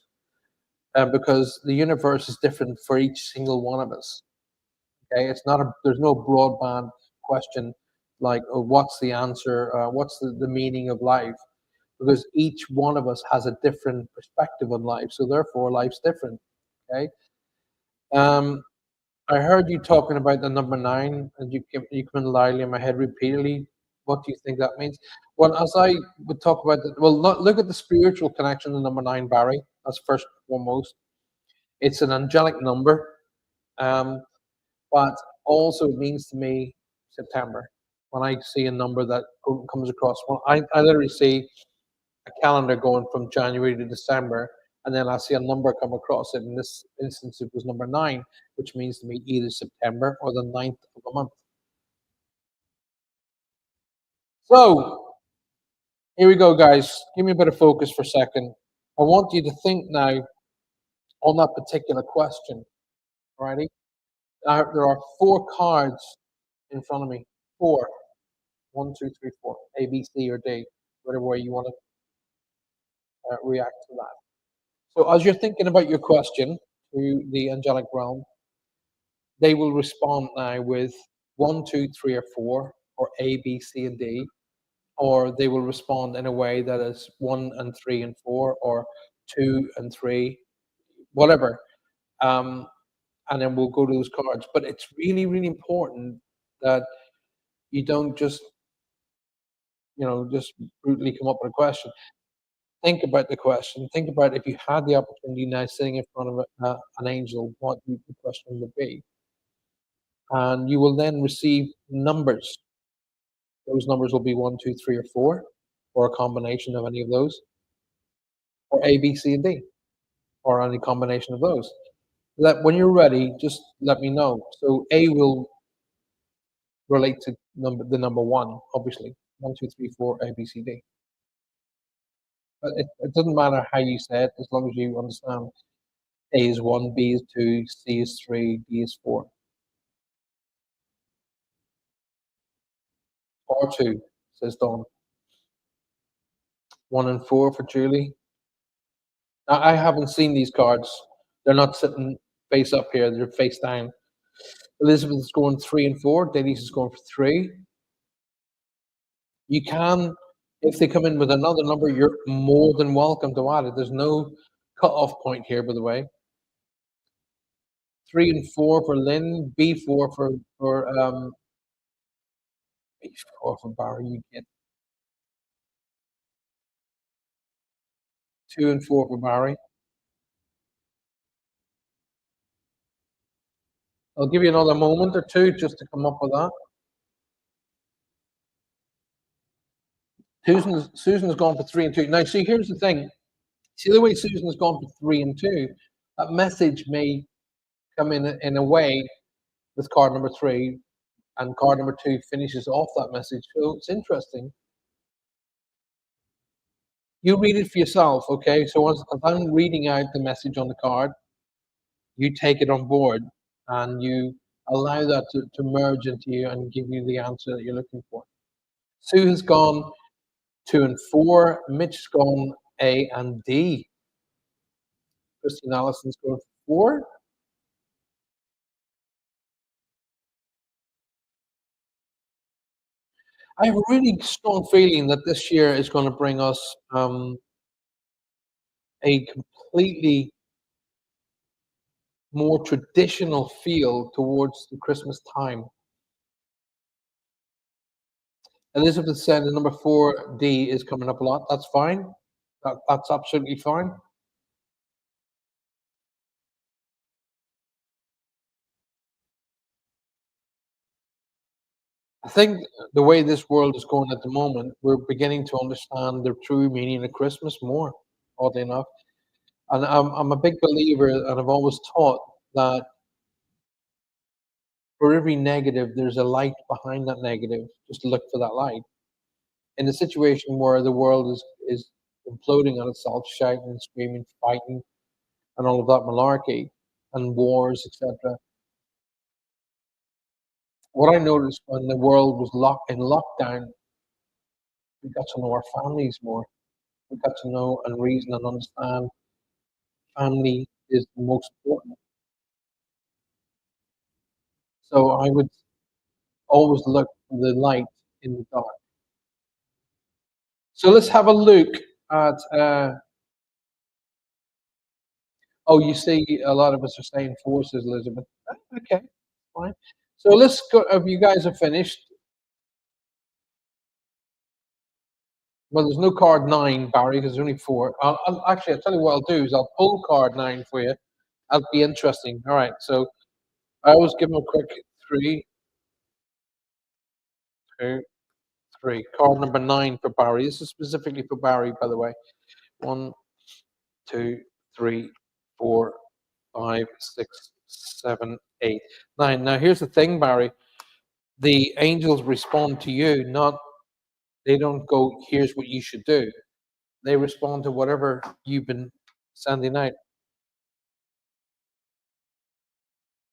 Because the universe is different for each single one of us. Okay, it's not a there's no broadband question like, oh, what's the answer? What's the meaning of life? Because each one of us has a different perspective on life, so therefore life's different. Okay. Um, I heard you talking about the number nine, and you come in loudly in my head repeatedly. What do you think that means? Well, as I would talk about look at the spiritual connection to number nine, Barry. That's first and foremost. It's an angelic number. Um, but also it means to me September. When I see a number that comes across, well, I literally see a calendar going from January to December, and then I see a number come across it. In this instance, it was number nine, which means to me either September or the ninth of a month. So here we go, guys. Give me a bit of focus for a second. I want you to think now on that particular question. Alrighty? There are four cards in front of me. Four. One, two, three, four. A, B, C, or D. Whatever way you want to react to that. So as you're thinking about your question to the angelic realm, they will respond now with one, two, three, or four, or A, B, C, and D, or they will respond in a way that is one and three and four, or two and three, whatever. Um, and then we'll go to those cards. But it's really, really important that you don't just, just brutally come up with a question. think about the question. Think about if you had the opportunity now sitting in front of an angel, what the question would be. And you will then receive numbers. Those numbers will be one, two, three, or four, or a combination of any of those, or A, B, C, and D, or any combination of those. That when you're ready, just let me know. So A will relate to the number one, obviously. One, two, three, four, A, B, C, D. But it doesn't matter how you say it, as long as you understand A is one, B is two, C is three, D is four. Or two, says Dawn. One and four for Julie. Now, I haven't seen these cards. They're not sitting face up here, they're face down. Elizabeth is going three and four. Denise is going for three. You can, if they come in with another number, you're more than welcome to add it. There's no cut-off point here, by the way. Three and four for Lynn. B4 for Barry. You get two and four for Barry. I'll give you another moment or two just to come up with that. Susan's gone for three and two. Now, see, here's the thing. See the way Susan's gone for three and two. That message may come in a way with card number three, and card number two finishes off that message. So it's interesting. You read it for yourself, okay? So as I'm reading out the message on the card, you take it on board and you allow that to merge into you and give you the answer that you're looking for. Sue has gone two and four. Mitch's gone A and D. Christine Allison's going for four. I have a really strong feeling that this year is going to bring us a completely more traditional feel towards the Christmas time. Elizabeth said the number 4D is coming up a lot. That's fine. That's absolutely fine. I think the way this world is going at the moment, we're beginning to understand the true meaning of Christmas more, oddly enough. And I'm a big believer, and I've always taught that for every negative, there's a light behind that negative. Just look for that light. In a situation where the world is imploding on itself, shouting, screaming, fighting, and all of that malarkey, and wars, etc. What I noticed when the world was in lockdown, we got to know our families more. We got to know and reason and understand family is the most important. So I would always look for the light in the dark. So let's have a look at. Oh, you see, a lot of us are saying forces, Elizabeth. Okay, fine. So let's go. If you guys are finished, well, there's no card nine, Barry, because there's only four. I'll tell you what I'll do is I'll pull card nine for you. That'll be interesting. All right. So I always give them a quick three, two, three. Card number nine for Barry. This is specifically for Barry, by the way. One, two, three, four, five, six, seven, eight, nine. Now here's the thing, Barry. The angels respond to you, not they don't go, here's what you should do. They respond to whatever you've been sending out.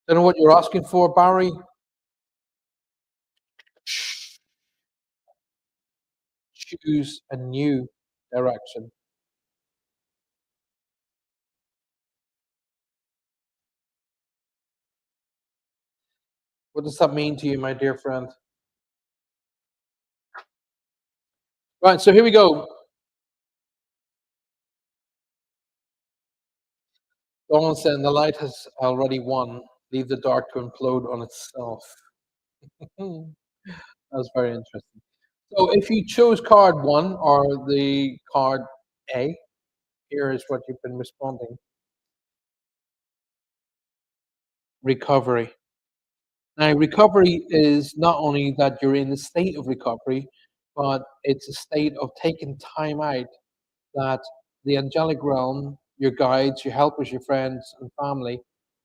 Don't know what you're asking for, Barry? Choose a new direction. What does that mean to you, my dear friend? Right, so here we go. Dawn saying the light has already won. Leave the dark to implode on itself. That's very interesting. So if you chose card one or the card A. Here is what you've been responding. Recovery. Now, recovery is not only that you're in a state of recovery, but it's a state of taking time out that the angelic realm, your guides, your helpers, your friends, and family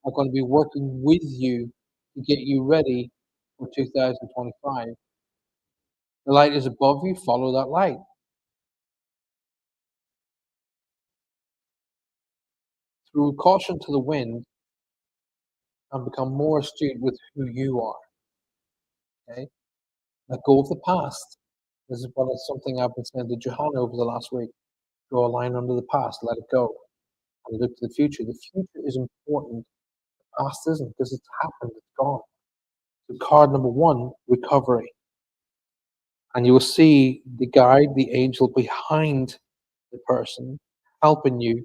are going to be working with you to get you ready for 2025. The light is above you, follow that light. Through caution to the wind and become more astute with who you are. Okay? Let go of the past. This is what is something I've been saying to Johanna over the last week. Draw a line under the past, let it go, and look to the future. The future is important. The past isn't because it's happened, it's gone. So card number one, recovery. And you will see the guide, the angel behind the person, helping you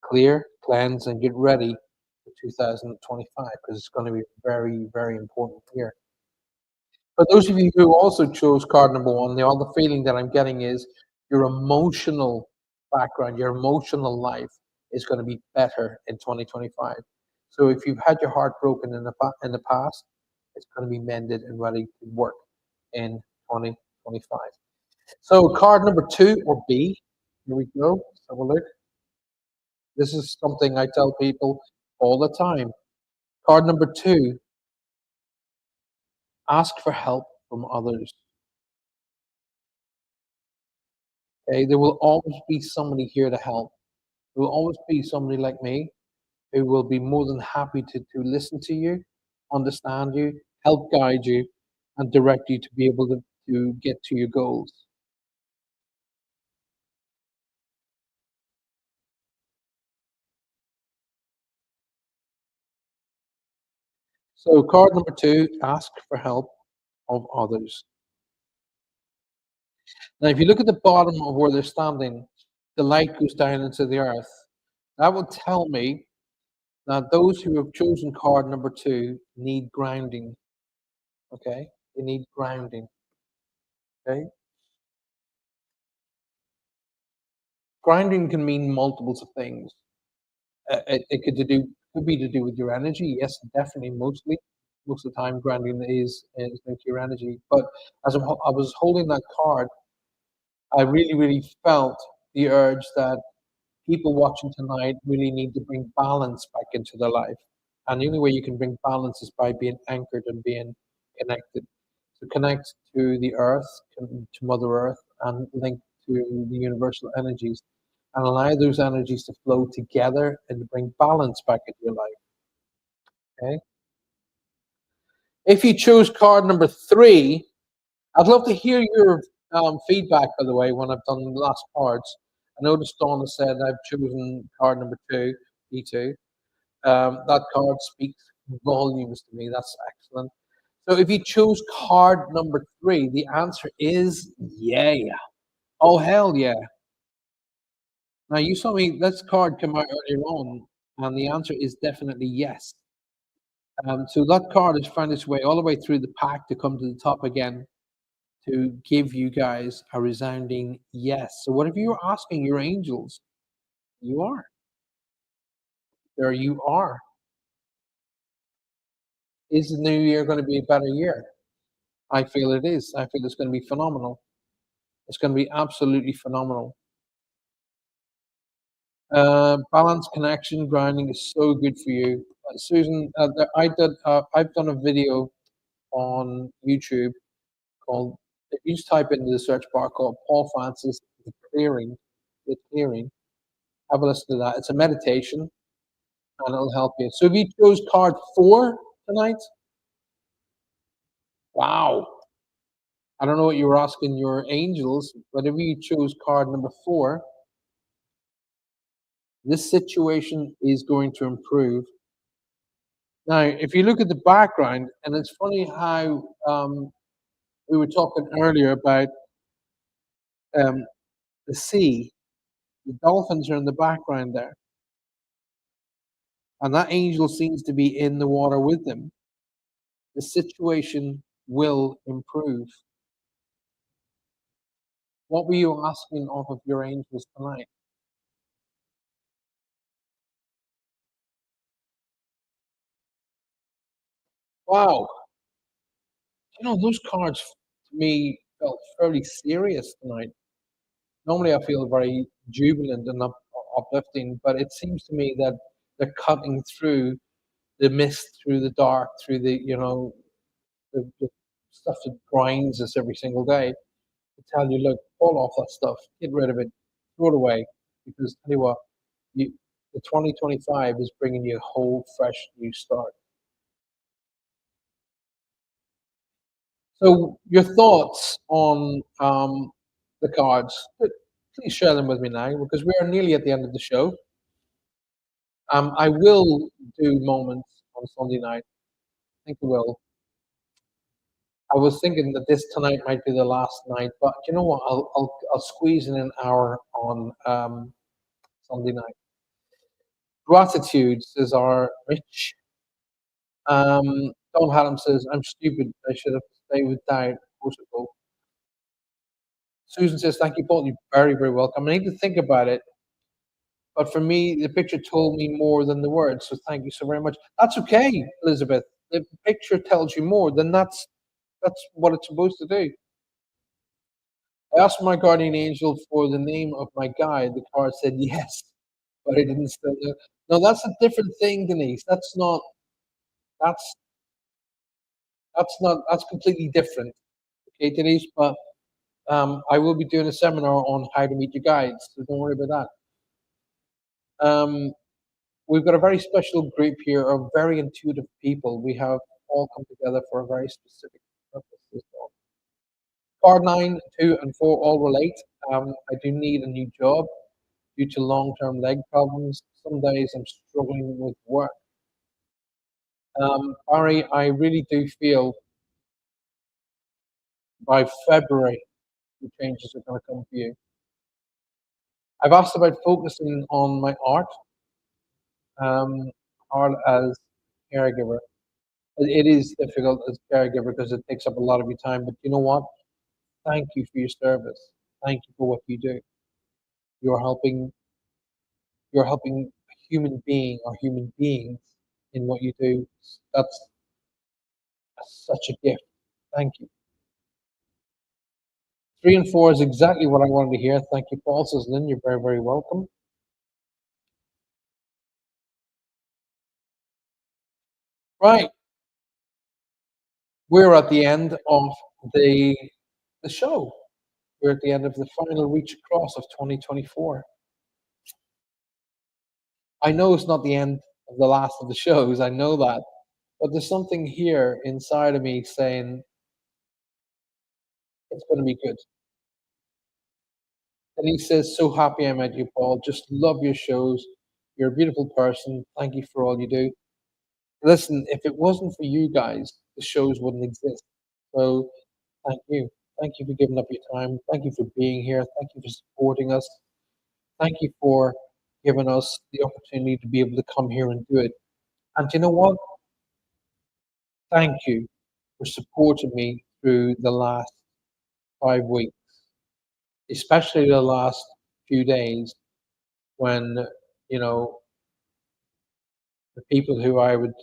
clear, cleanse, and get ready for 2025 because it's going to be very, very important here. For those of you who also chose card number one, the other feeling that I'm getting is your emotional background, your emotional life is going to be better in 2025. So if you've had your heart broken in the past, it's going to be mended and ready to work in 2025. So card number two, or B, here we go. Let's have a look. This is something I tell people all the time. Card number two, ask for help from others. Okay, there will always be somebody here to help. There will always be somebody like me who will be more than happy to listen to you, understand you, help guide you, and direct you to be able to get to your goals. So, card number two, ask for help of others. Now, if you look at the bottom of where they're standing, the light goes down into the earth. That will tell me that those who have chosen card number two need grounding. Okay? They need grounding. Okay? Grounding can mean multiples of things. It could be to do with your energy. Yes, definitely. Most of the time, grounding is linked to your energy. But I was holding that card, I really, really felt the urge that people watching tonight really need to bring balance back into their life. And the only way you can bring balance is by being anchored and being connected. So connect to the earth, to Mother Earth, and link to the universal energies, and allow those energies to flow together and to bring balance back into your life. Okay. If you chose card number three, I'd love to hear your feedback, by the way, when I've done the last cards. I noticed Donna said I've chosen card number two, E2. That card speaks volumes to me. That's excellent. So if you chose card number three, the answer is yeah. Oh, hell yeah. Now, you saw me, this card come out earlier on, and the answer is definitely yes. So that card has found its way all the way through the pack to come to the top again to give you guys a resounding yes. So whatever you're asking your angels, you are. There you are. Is the new year going to be a better year? I feel it is. I feel it's going to be phenomenal. It's going to be absolutely phenomenal. Balance, connection, grounding is so good for you. Susan, I've done a video on YouTube called, if you just type into the search bar, called Paul Francis, Clearing, the Clearing. Have a listen to that. It's a meditation and it'll help you. So if you chose card four tonight, wow. I don't know what you were asking your angels, but if you chose card number four, this situation is going to improve. Now, if you look at the background, and it's funny how we were talking earlier about um, the sea, the dolphins are in the background there, and that angel seems to be in the water with them. The situation will improve. What were you asking off of your angels tonight? Wow. Those cards to me felt fairly serious tonight. Normally, I feel very jubilant and uplifting, but it seems to me that they're cutting through the mist, through the dark, through the stuff that grinds us every single day to tell you, look, pull off that stuff, get rid of it, throw it away, because tell you what, you the 2025 is bringing you a whole fresh new start. So, your thoughts on the cards? Please share them with me now because we are nearly at the end of the show. I will do moments on Sunday night. I think I will. I was thinking that this tonight might be the last night, but you know what? I'll squeeze in an hour on Sunday night. Gratitude says our Rich. Don Haddam says I'm stupid. I should have stayed with Diet Portugal. Susan says thank you, Paul. You're very very welcome. I need to think about it, but for me, the picture told me more than the words. So thank you so very much. That's okay, Elizabeth. The picture tells you more. Then that's what it's supposed to do. I asked my guardian angel for the name of my guide. The card said yes, but I didn't say no. No, that's a different thing, Denise. That's that's completely different. Okay, Denise. But I will be doing a seminar on how to meet your guides, so don't worry about that. We've got a very special group here of very intuitive people. We have all come together for a very specific purpose as well. Card 9, 2, and 4 all relate. I do need a new job due to long-term leg problems. Some days I'm struggling with work. Barry, I really do feel by February the changes are going to come for you. I've asked about focusing on my um, art as caregiver. It is difficult as caregiver because it takes up a lot of your time. But you know what? Thank you for your service. Thank you for what you do. You're helping. You're helping a human being or human beings in what you do. That's such a gift. Thank you. 3 and 4 is exactly what I wanted to hear. Thank you, Paul. Says Lynn, you're very, very welcome. Right. We're at the end of the the show. We're at the end of the final reach across of 2024. I know it's not the end of the last of the shows. I know that. But there's something here inside of me saying it's going to be good. And he says, so happy I met you, Paul. Just love your shows. You're a beautiful person. Thank you for all you do. Listen, if it wasn't for you guys, the shows wouldn't exist. So thank you. Thank you for giving up your time. Thank you for being here. Thank you for supporting us. Thank you for giving us the opportunity to be able to come here and do it. And you know what? Thank you for supporting me through the last 5 weeks, especially the last few days when, you know, the people who I would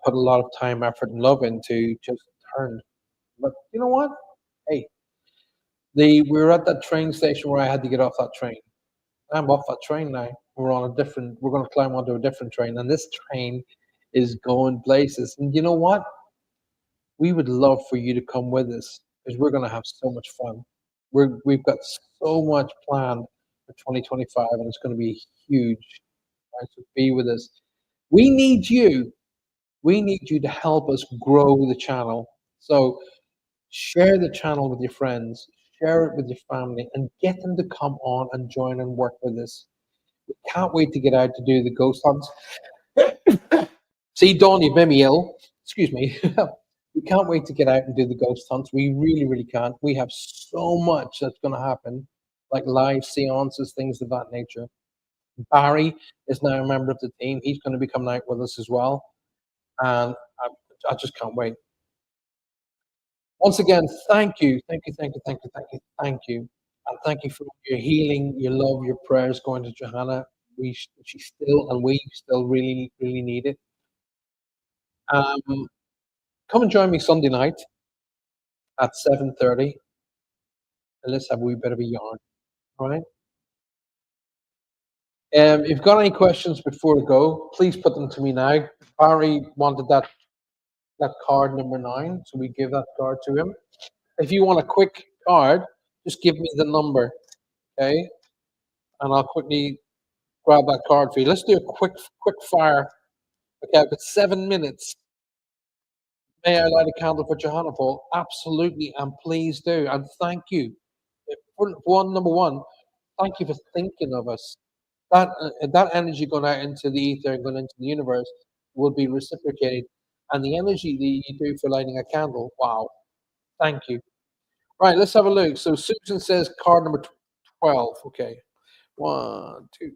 put a lot of time, effort, and love into just turned. But you know what? Hey, we were at that train station where I had to get off that train. I'm off that train now. We're going to climb onto a different train, and this train is going places. And you know what? We would love for you to come with us because we're going to have so much fun. We've got so much planned for 2025, and it's going to be huge. Right? So be with us. We need you. We need you to help us grow the channel. So share the channel with your friends, share it with your family, and get them to come on and join and work with us. We can't wait to get out to do the ghost hunts. See, Dawn, you've made me ill. Excuse me. We can't wait to get out and do the ghost hunts. We really, really can't. We have so much that's going to happen, like live seances, things of that nature. Barry is now a member of the team. He's going to be coming out with us as well. And I just can't wait. Once again, thank you, thank you, thank you, thank you, thank you, thank you. And Thank you for your healing, your love, your prayers going to Johanna. She still and we still really, really need it. Um, come and join me Sunday night at 7:30, and let's have a wee bit of a yarn. All right. If you've got any questions before we go, please put them to me now. Barry wanted that card number 9, so we give that card to him. If you want a quick card, just give me the number, okay? And I'll quickly grab that card for you. Let's do a quick fire. Okay, I've got 7 minutes. May I light a candle for Johanna Paul? Absolutely, and please do. And thank you. Number one, thank you for thinking of us. That energy going out into the ether and going into the universe will be reciprocated. And the energy that you do for lighting a candle, wow, thank you. Right, let's have a look. So Susan says card number 12. Okay. 1, 2,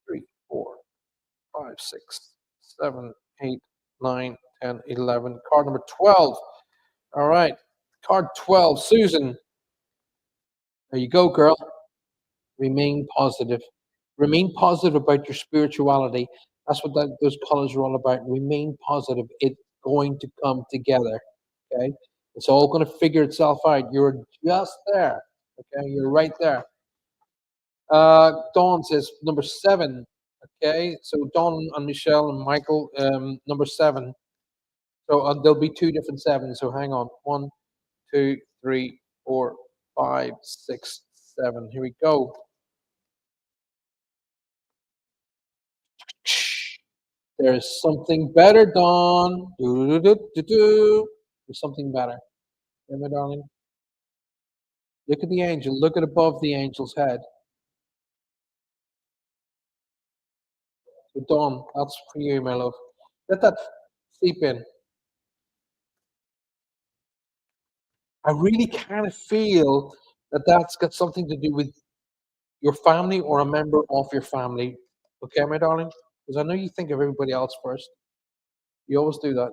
3, 4, 5, 6, 7, 8, 9, 10, 11. Card number 12. All right. Card 12. Susan. There you go, girl. Remain positive. Remain positive about your spirituality. That's what those colors are all about. Remain positive. It's going to come together. Okay. It's all going to figure itself out. You're just there. Okay. You're right there. Dawn says number 7. Okay. So Dawn and Michelle and Michael, number 7. So there'll be 2 different 7s. So hang on. 1, 2, 3, 4, 5, 6, 7. Here we go. There's something better, Dawn. There's something better. Yeah, my darling. Look at the angel. Look at above the angel's head. So Dawn, that's for you, my love. Let that sleep in. I really kind of feel that that's got something to do with your family or a member of your family. Okay, my darling? Because I know you think of everybody else first. You always do that.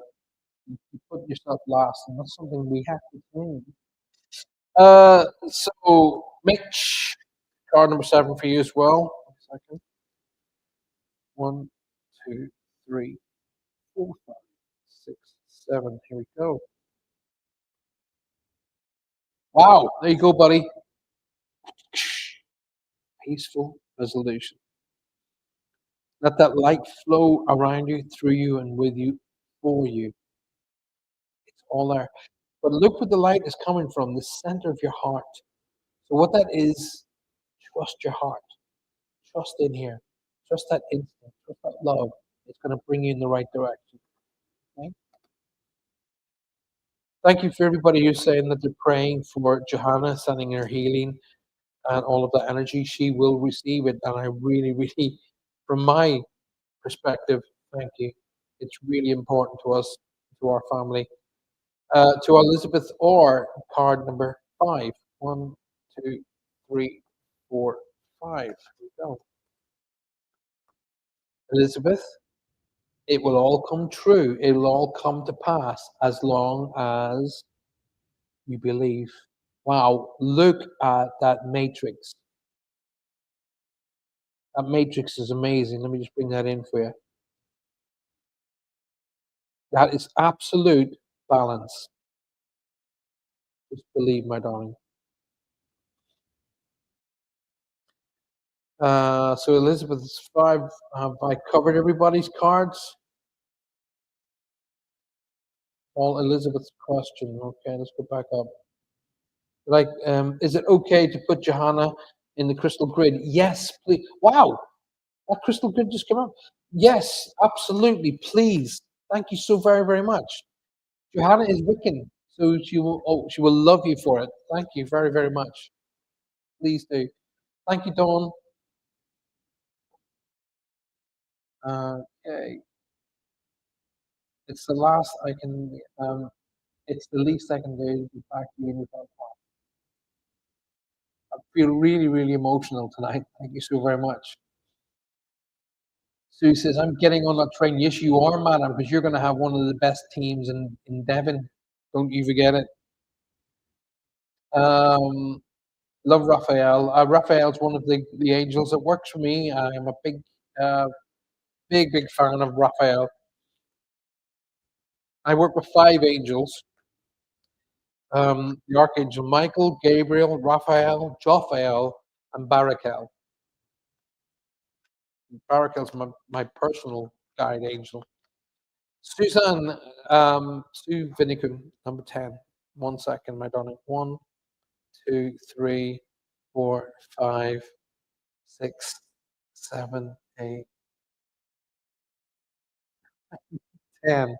You put yourself last, and that's something we have to change. So Mitch, card number 7 for you as well. 1 second. 1, 2, 3, 4, 5, 6, 7. Here we go. Wow, there you go, buddy. Peaceful resolution. Let that light flow around you, through you, and with you, for you. It's all there. But look where the light is coming from, the center of your heart. So what that is, trust your heart. Trust in here. Trust that instinct. Trust that love. It's going to bring you in the right direction. Okay? Thank you for everybody who's saying that they're praying for Johanna, sending her healing and all of that energy. She will receive it. And I really, really, from my perspective, thank you. It's really important to us, to our family. To Elizabeth Orr, card number 5. 1, 2, 3, 4, 5. Here we go. Elizabeth, it will all come true. It will all come to pass as long as you believe. Wow, look at that matrix. That matrix is amazing. Let me just bring that in for you. That is absolute balance. Just believe, my darling. So Elizabeth's 5. Have I covered everybody's cards? All Elizabeth's question. Okay, let's go back up. Like, is it okay to put Johanna in the crystal grid? Yes, please. Wow, that crystal grid just came up. Yes, absolutely. Please. Thank you so very, very much. Johanna is Wiccan, so she will love you for it. Thank you very, very much. Please do. Thank you, Dawn. Okay. It's the last I can. It's the least I can do. Be back to you. I feel really, really emotional tonight. Thank you so very much. Sue says, I'm getting on that train. Yes, you are, madam, because you're going to have one of the best teams in Devon. Don't you forget it. Love Raphael. Raphael's one of the angels that works for me. I am a uh, big fan of Raphael. I work with five angels: the Archangel Michael, Gabriel, Raphael, Jophael, and Barakel. Barakel's my personal guide angel. Suzanne, Sue Vinicum, number 10. 1 second, my darling. One, two, three, four, five, six, seven, eight, 10.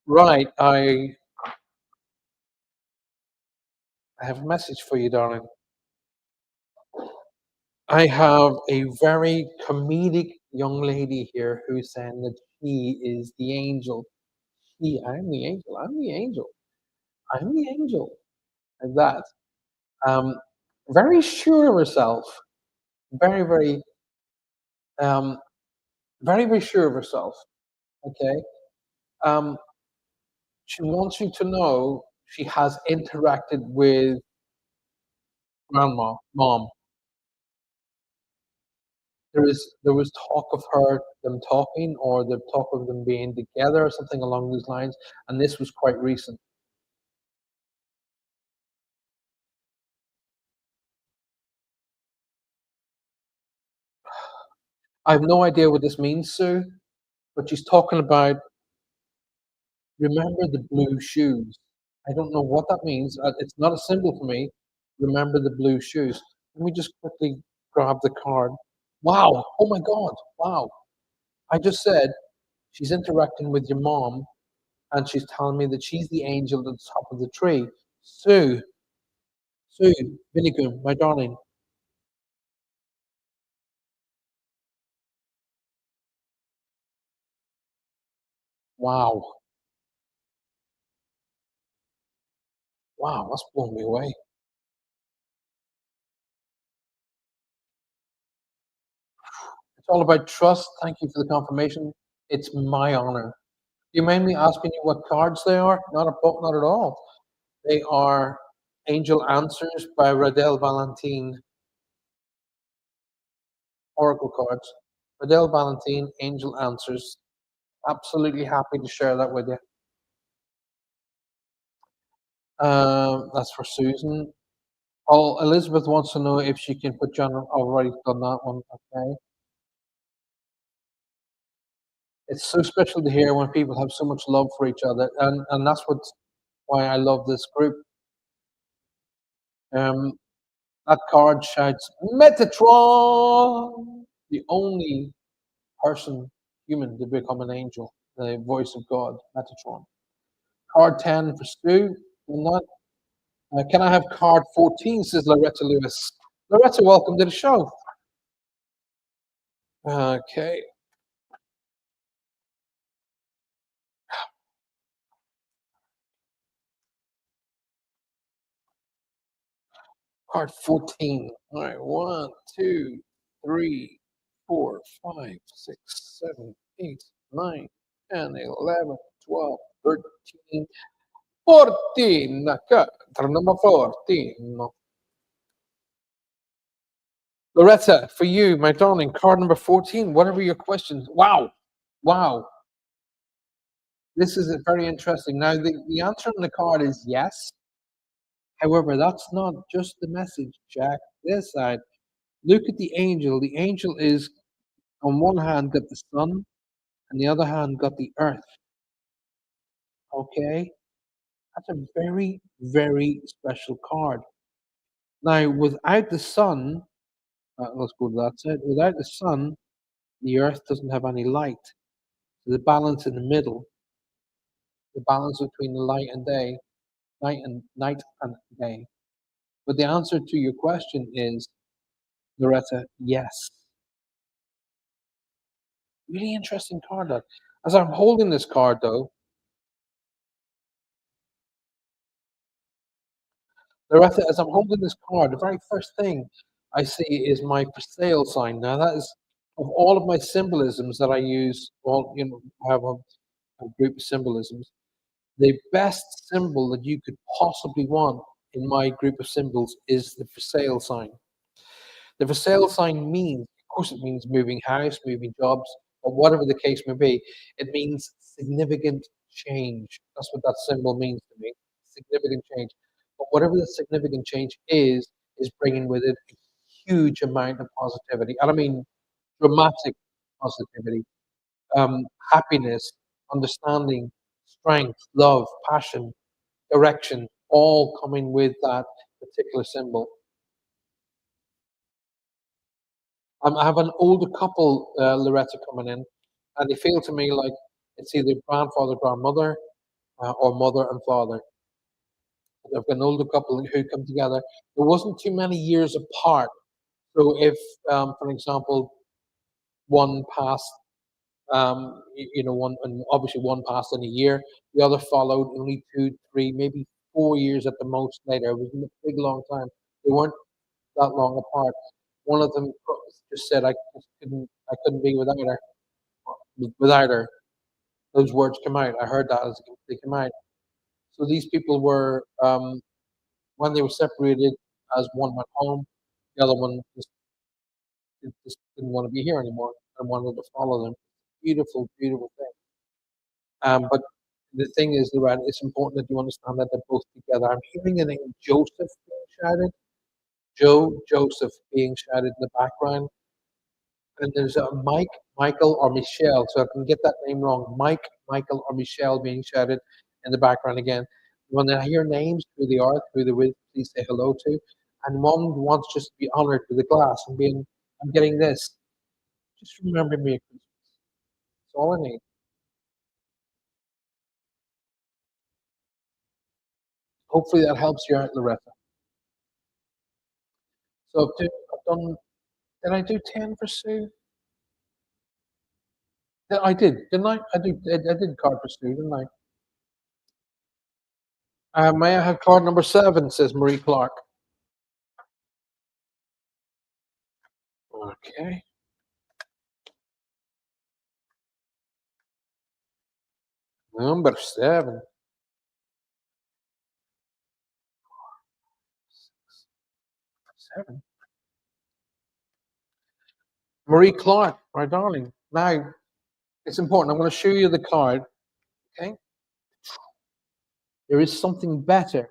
Right, I have a message for you, darling. I have a very comedic young lady here who's saying that she is the angel. I'm the angel. I'm the angel. I'm the angel. Like that. Um, very sure of herself. Very, um, very sure of herself. Okay. Um, she wants you to know she has interacted with grandma, mom. There was talk of them talking, or the talk of them being together, or something along those lines, and this was quite recent. I have no idea what this means, Sue, but she's talking about remember the blue shoes. I don't know what that means. It's not a symbol for me. Remember the blue shoes. Let me just quickly grab the card. Wow. Oh my God. Wow. I just said she's interacting with your mom, and she's telling me that she's the angel at the top of the tree. Sue, Sue, Vinegar, my darling. Wow. Wow. That's blown me away. It's all about trust. Thank you for the confirmation. It's my honor. Do you mind me asking you what cards they are? Not at all. They are Angel Answers by Radel Valentin Oracle cards. Radel Valentin Angel Answers. Absolutely happy to share that with you. That's for Susan. Oh, Elizabeth wants to know if she can put John. Already done that one. Okay. It's so special to hear when people have so much love for each other, and that's why I love this group. Um, that card shouts Metatron, the only person, human, to become an angel, the voice of God, Metatron. Card 10 for Stu. Not, can I have card 14, says Loretta Lewis. Loretta, welcome to the show. Okay. Card 14. All right. 1, 2, 3, 4, 5, 6, 7, 8, 9, 10, 11, 12, 13, 14. Card number 14. Loretta, for you, my darling, card number 14. Whatever your questions. Wow. Wow. This is very interesting. Now, the answer on the card is yes. However, that's not just the message, Jack. This side, look at the angel. The angel is, on one hand, got the sun, and the other hand, got the earth. Okay? That's a very special card. Now, without the sun, let's go to that side. Without the sun, the earth doesn't have any light. The balance in the middle, the balance between the light and day, night and day. But the answer to your question is, Loretta, yes. Really interesting card. That. As I'm holding this card, though, Loretta, as I'm holding this card, the very first thing I see is my for sale sign. Now, that is of all of my symbolisms that I use. I have a group of symbolisms. The best symbol that you could possibly want in my group of symbols is the for sale sign. The for sale sign means, of course, it means moving house, moving jobs, or whatever the case may be. It means significant change. That's what that symbol means to me. Significant change. But whatever the significant change is bringing with it a huge amount of positivity. And I mean dramatic positivity, happiness, understanding, strength, love, passion, direction, all coming with that particular symbol. I have an older couple, Loretta, coming in, and they feel to me like it's either grandfather, grandmother, or mother and father. I've got an older couple who come together. There wasn't too many years apart. So if, for example, one passed, one, and obviously one passed in a year, the other followed only 2, 3, maybe 4 years at the most later. It was a big long time. They weren't that long apart. One of them just said, I couldn't be without her. Those words come out. I heard that as they came out. So these people were, when they were separated, as one went home, the other one just didn't want to be here anymore and wanted to follow them. Beautiful, beautiful thing. But the thing is, Lorraine, it's important that you understand that they're both together. I'm hearing the name Joseph being shouted, Joseph being shouted in the background. And there's a Mike, Michael, or Michelle. So I can get that name wrong. Mike, Michael, or Michelle being shouted in the background again. When I hear names, who they are, who they're with, please say hello to. And mom wants just to be honored with the glass and being, I'm getting this. Just remember me at Christmas. That's all I need. Hopefully that helps you out, Loretta. So I've done, did I do 10 for Sue? Yeah, I did, didn't I? I did card for Sue, didn't I? May I have card number 7, says Marie Clark. Okay. Number 7. 7. Marie Clark, my darling. Now, it's important. I'm going to show you the card. Okay. There is something better.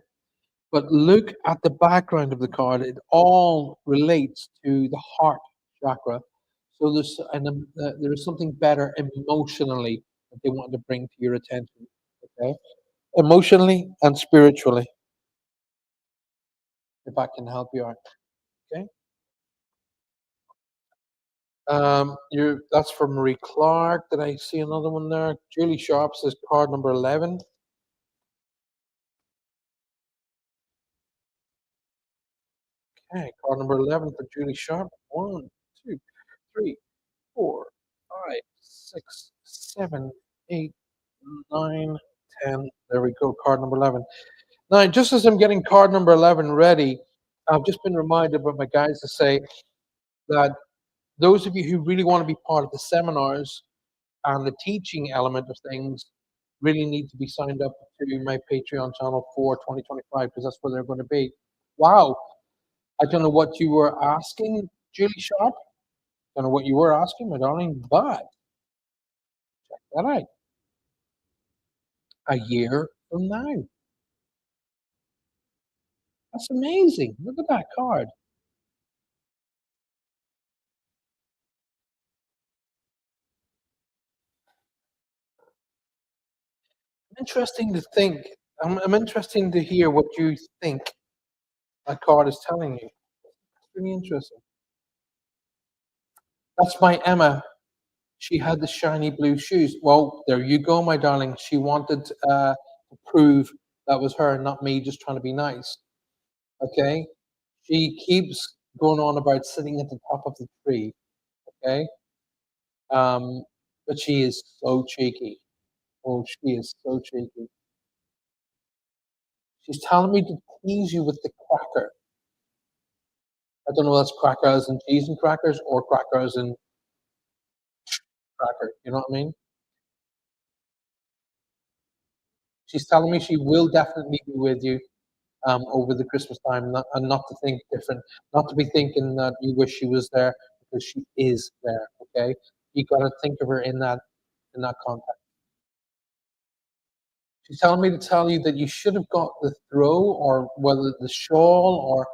But look at the background of the card. It all relates to the heart chakra. So there is something better emotionally that they want to bring to your attention. Okay. Emotionally and spiritually, if I can help you out. Okay. That's for Marie Clark. Did I see another one there? Julie Sharp says card number 11. Okay, card number 11 for Julie Sharp. 1, 2, 3, 4, 5, 6, 7, 8, 9, 10. There we go, card number 11. Now, just as I'm getting card number 11 ready, I've just been reminded by my guys to say that those of you who really want to be part of the seminars and the teaching element of things really need to be signed up to my Patreon channel for 2025 because that's where they're going to be. Wow. I don't know what you were asking, Julie Sharp. Don't know what you were asking, my darling, but check that out. A year from now. That's amazing. Look at that card. Interesting to think. I'm interesting to hear what you think that card is telling you. It's really interesting. That's my Emma. She had the shiny blue shoes. Well, there you go, my darling. She wanted to prove that was her, not me just trying to be nice. Okay? She keeps going on about sitting at the top of the tree. Okay? Um, but she is so cheeky. Oh, she is so cheeky. She's telling me to tease you with the cracker. I don't know if that's cracker as in cheese and crackers or cracker as in cracker. You know what I mean? She's telling me she will definitely be with you. over the Christmas time, and not to think different, not to be thinking that you wish she was there, because she is there. Okay, you got to think of her in that context. She's telling me to tell you that you should have got the throw, or whether the shawl, or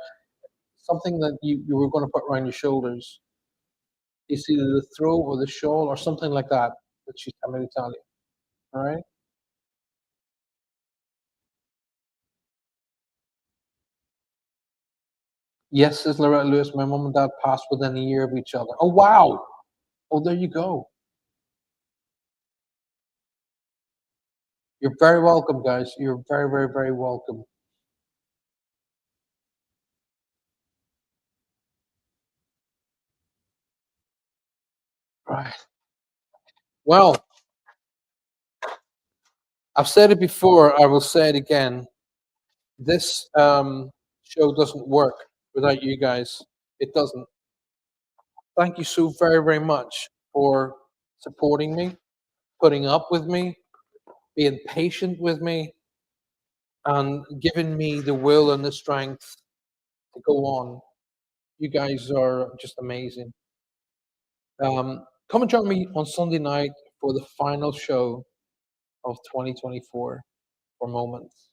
something that you were going to put around your shoulders. It's either the throw or the shawl or something like that that she's telling me to tell you. All right. Yes, says Loretta Lewis. My mom and dad passed within a year of each other. Oh wow. Oh, there you go. You're very welcome, guys. You're very, very, very welcome. Right. Well, I've said it before. I will say it again. This show doesn't work without you guys. It doesn't. Thank you so very, very much for supporting me, putting up with me, being patient with me, and giving me the will and the strength to go on. You guys are just amazing. Come and join me on Sunday night for the final show of 2024 for Moments.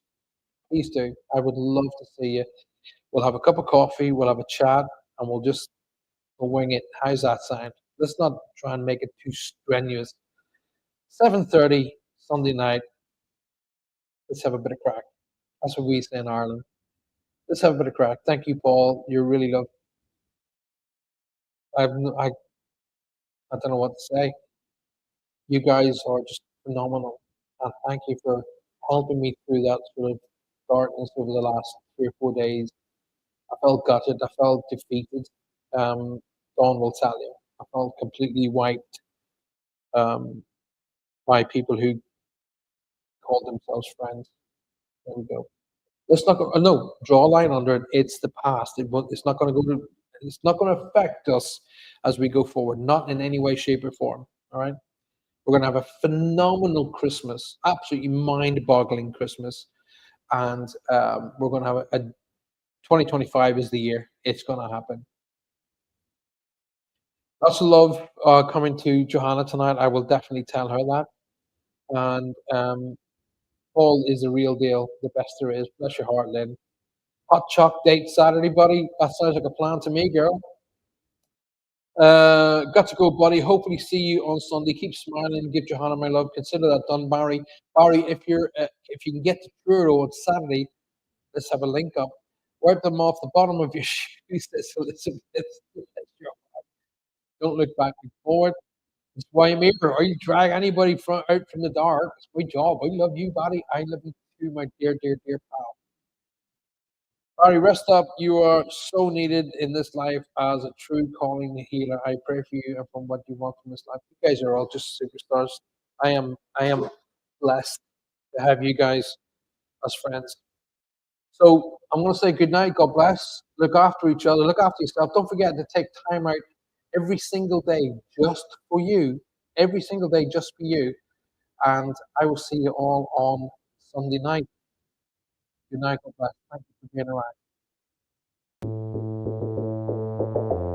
Please do. I would love to see you. We'll have a cup of coffee, we'll have a chat, and we'll wing it. How's that sound? Let's not try and make it too strenuous. 7:30 Sunday night. Let's have a bit of crack. That's what we say in Ireland. Let's have a bit of crack. Thank you, Paul. You're really lovely. I don't know what to say. You guys are just phenomenal, and thank you for helping me through that sort of darkness over the last 3 or 4 days. I felt gutted. I felt defeated. Dawn will tell you. I felt completely wiped um, by people who called themselves friends. There we go. Let's not go. No, draw a line under it. It's the past. It's not going to go to. It's not going to affect us as we go forward. Not in any way, shape, or form. All right. We're going to have a phenomenal Christmas, absolutely mind-boggling Christmas, and we're going to have a 2025 is the year. It's going to happen. Lots of love coming to Johanna tonight. I will definitely tell her that. And Paul is the real deal, the best there is. Bless your heart, Lynn. Hot chalk date Saturday, buddy. That sounds like a plan to me, girl. Got to go, buddy. Hopefully, see you on Sunday. Keep smiling. Give Johanna my love. Consider that done, Barry. Barry, if you can get to Truro on Saturday, let's have a link up. Wipe them off the bottom of your shoes, says Elizabeth. Don't look back and forward. That's why I'm here. Are you drag anybody out from the dark? It's my job. I love you, buddy. I love you too, my dear, dear, dear pal. Barry, rest up. You are so needed in this life as a true calling healer. I pray for you and from what you want from this life. You guys are all just superstars. I am blessed to have you guys as friends. So I'm going to say good night. God bless. Look after each other. Look after yourself. Don't forget to take time out every single day just for you. Every single day just for you. And I will see you all on Sunday night. Good night. God bless. Thank you for being around.